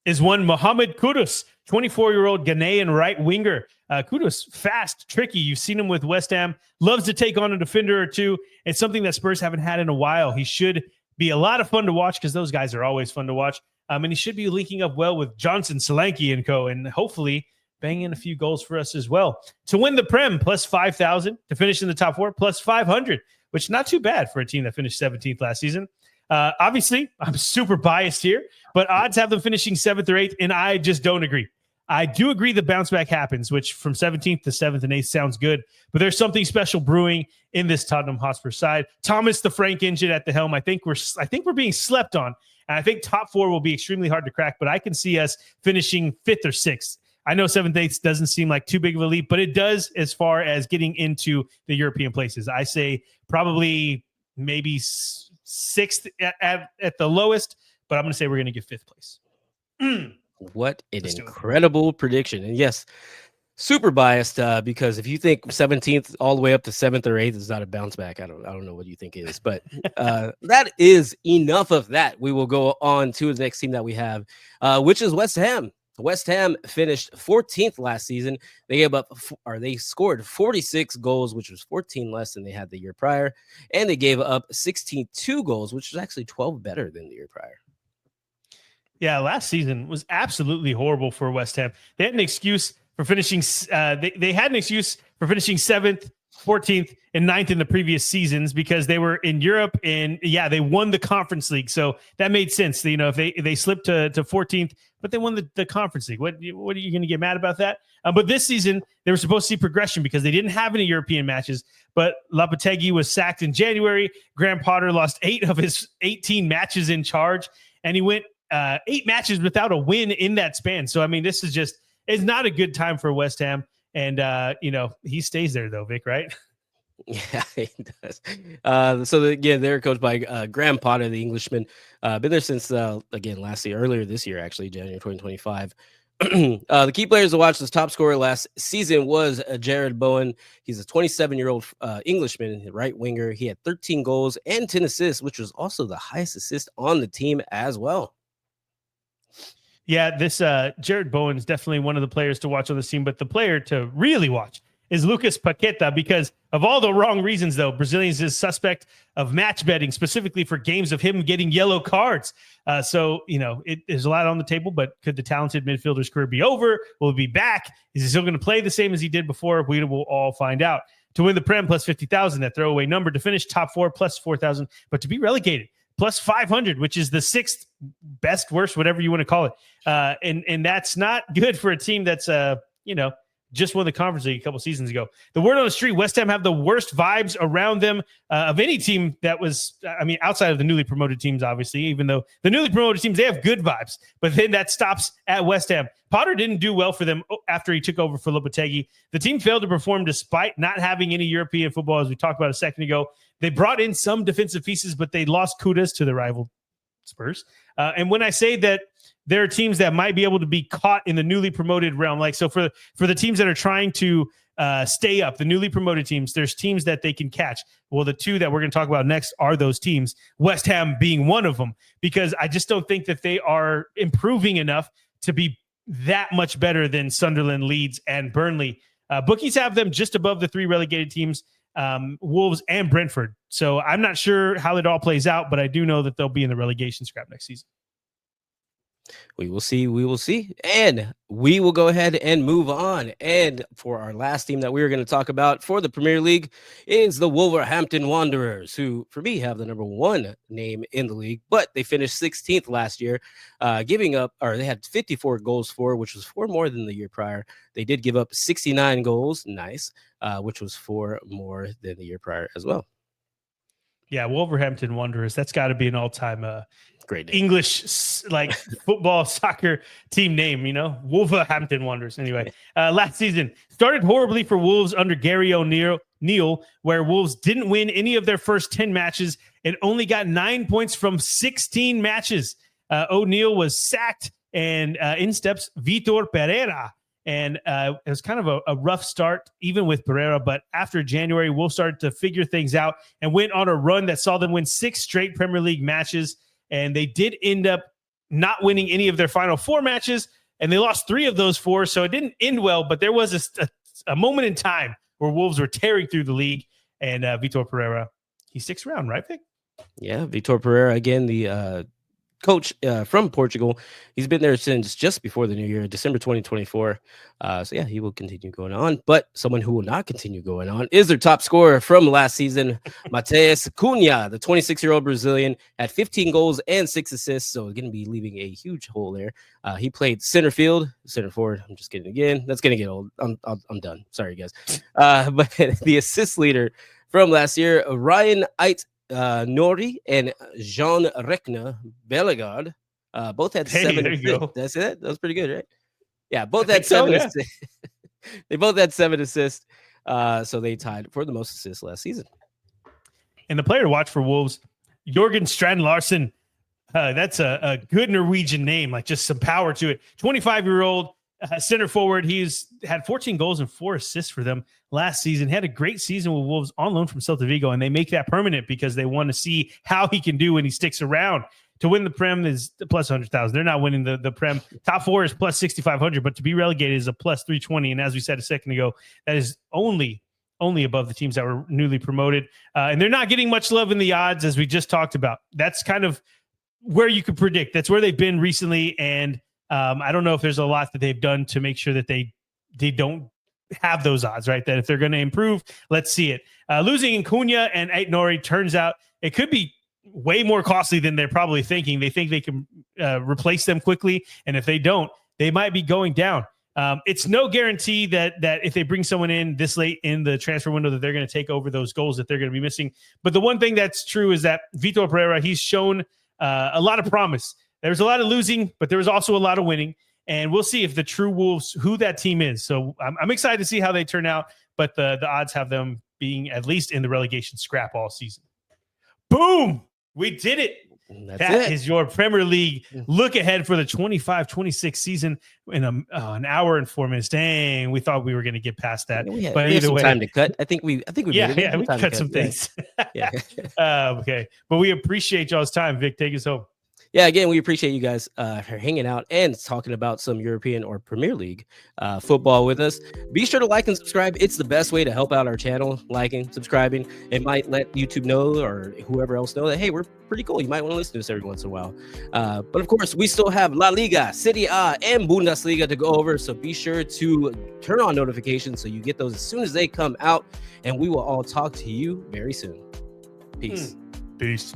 is one Mohamed Kudus, 24-year-old Ghanaian right winger. Kudus, fast, tricky. You've seen him with West Ham. Loves to take on a defender or two. It's something that Spurs haven't had in a while. He should be a lot of fun to watch because those guys are always fun to watch. And he should be linking up well with Johnson, Solanke, and co. And hopefully bang in a few goals for us as well. To win the Prem, plus 5,000. To finish in the top 4, plus 500, which not too bad for a team that finished 17th last season. Obviously, I'm super biased here, but odds have them finishing 7th or 8th, and I just don't agree. I do agree the bounce back happens, which from 17th to 7th and 8th sounds good, but there's something special brewing in this Tottenham Hotspur side. Thomas the Frank engine at the helm. I think we're being slept on, and I think top 4 will be extremely hard to crack, but I can see us finishing 5th or 6th. I know 7th, 8th doesn't seem like too big of a leap, but it does as far as getting into the European places. I say probably maybe 6th at the lowest, but I'm going to say we're going to get 5th place. What an incredible prediction. And yes, super biased because if you think 17th all the way up to 7th or 8th is not a bounce back, I don't know what you think is, but that is enough of that. We will go on to the next team that we have, which is West Ham. West Ham finished 14th last season. They scored 46 goals, which was 14 less than they had the year prior, and they gave up 16 goals, which was actually 12 better than the year prior. Yeah, last season was absolutely horrible for West Ham. They had an excuse for finishing. They had an excuse for finishing 7th, 14th, and 9th in the previous seasons because they were in Europe and they won the Conference League. So that made sense. If they slipped to 14th, but they won the Conference League. What are you going to get mad about that? But this season they were supposed to see progression because they didn't have any European matches. But Lopetegui was sacked in January. Graham Potter lost 8 of his 18 matches in charge, and he went 8 matches without a win in that span. So I mean, this is it's not a good time for West Ham. And he stays there though, Vic, right? Yeah, he does. Again, they're coached by Graham Potter, the Englishman. Been there since again earlier this year, actually January 2025. The key players to watch. This top scorer last season was Jared Bowen. He's a 27-year-old Englishman, right winger. He had 13 goals and 10 assists, which was also the highest assist on the team as well. Yeah, this Jared Bowen is definitely one of the players to watch on the team, but the player to really watch is Lucas Paqueta, because of all the wrong reasons, though. Brazilians is suspect of match betting, specifically for games of him getting yellow cards. So, there's a lot on the table, but could the talented midfielder's career be over? Will he be back? Is he still going to play the same as he did before? We will all find out. To win the Prem, plus 50,000, that throwaway number. To finish top four, plus 4,000. But to be relegated, plus 500, which is the sixth best, worst, whatever you want to call it. And that's not good for a team that's, just won the Conference League a couple seasons ago. The word on the street, West Ham have the worst vibes around them of any team that was, outside of the newly promoted teams, obviously, even though the newly promoted teams, they have good vibes. But then that stops at West Ham. Potter didn't do well for them after he took over for Lopetegui. The team failed to perform despite not having any European football, as we talked about a second ago. They brought in some defensive pieces, but they lost kudos to the rival Spurs. And when I say that there are teams that might be able to be caught in the newly promoted realm, like so for the teams that are trying to stay up, the newly promoted teams, there's teams that they can catch. Well, the two that we're going to talk about next are those teams, West Ham being one of them, because I just don't think that they are improving enough to be that much better than Sunderland, Leeds, and Burnley. Bookies have them just above the three relegated teams, Wolves and Brentford. So I'm not sure how it all plays out, but I do know that they'll be in the relegation scrap next season. We will see. We will see. And we will go ahead and move on. And for our last team that we are going to talk about for the Premier League is the Wolverhampton Wanderers, who, for me, have the number one name in the league. But they finished 16th last year, they had 54 goals for, which was 4 more than the year prior. They did give up 69 goals. Nice. Which was 4 more than the year prior as well. Yeah, Wolverhampton Wanderers. That's got to be an all-time great name. English football soccer team name, Wolverhampton Wanderers. Anyway, last season started horribly for Wolves under Gary O'Neill, where Wolves didn't win any of their first 10 matches and only got 9 points from 16 matches. O'Neill was sacked, and in steps Vitor Pereira. And it was kind of a rough start, even with Pereira. But after January, Wolves started to figure things out and went on a run that saw them win 6 straight Premier League matches. And they did end up not winning any of their final 4 matches, and they lost 3 of those 4. So it didn't end well, but there was a moment in time where Wolves were tearing through the league, and Vitor Pereira, he sticks around, right, Vic? Yeah, Vitor Pereira, again, the coach from Portugal. He's been there since just before the new year, December 2024. He will continue going on. But someone who will not continue going on is their top scorer from last season, Matheus Cunha, the 26-year-old Brazilian, had 15 goals and 6 assists. So going to be leaving a huge hole there. He played center forward. I'm just kidding again. That's going to get old. I'm done. Sorry, guys. But the assist leader from last year, Ryan Ait Nori and Jean Rekna Bellegarde, both had 7 assists. That's it. That was pretty good, right? Yeah, both had 7 assists. They both had 7 assists. So they tied for the most assists last season. And the player to watch for Wolves, Jorgen Strand Larsen. That's a good Norwegian name, like just some power to it. 25-year-old center forward. He's had 14 goals and 4 assists for them last season. Had a great season with Wolves on loan from Celta Vigo, and they make that permanent because they want to see how he can do when he sticks around. To win the Prem is plus 100,000. They're not winning the Prem. Top 4 is plus 6,500, but to be relegated is a plus 320. And as we said a second ago, that is only above the teams that were newly promoted. And they're not getting much love in the odds, as we just talked about. That's kind of where you could predict. That's where they've been recently, and I don't know if there's a lot that they've done to make sure that they don't have those odds, right? That if they're going to improve, let's see it. Losing in Cunha and Ait Nori turns out it could be way more costly than they're probably thinking. They think they can replace them quickly, and if they don't, they might be going down. It's no guarantee that if they bring someone in this late in the transfer window that they're going to take over those goals that they're going to be missing. But the one thing that's true is that Vitor Pereira, he's shown a lot of promise. There's a lot of losing, but there was also a lot of winning. And we'll see if the true Wolves, who that team is. So I'm excited to see how they turn out. but the odds have them being at least in the relegation scrap all season. Boom! We did it. That is your Premier League look ahead for the 25-26 season in an hour and 4 minutes. Dang, we thought we were going to get past that. Yeah, but we either some way, time to cut. I think we we cut some things. Yeah. Okay, but we appreciate y'all's time. Vic, take us home. Yeah, again, we appreciate you guys for hanging out and talking about some European or Premier League football with us. Be sure to like and subscribe. It's the best way to help out our channel, liking, subscribing. It might let YouTube know or whoever else know that, hey, we're pretty cool. You might want to listen to us every once in a while. But of course, we still have La Liga, Serie A, and Bundesliga to go over. So be sure to turn on notifications so you get those as soon as they come out. And we will all talk to you very soon. Peace. Peace.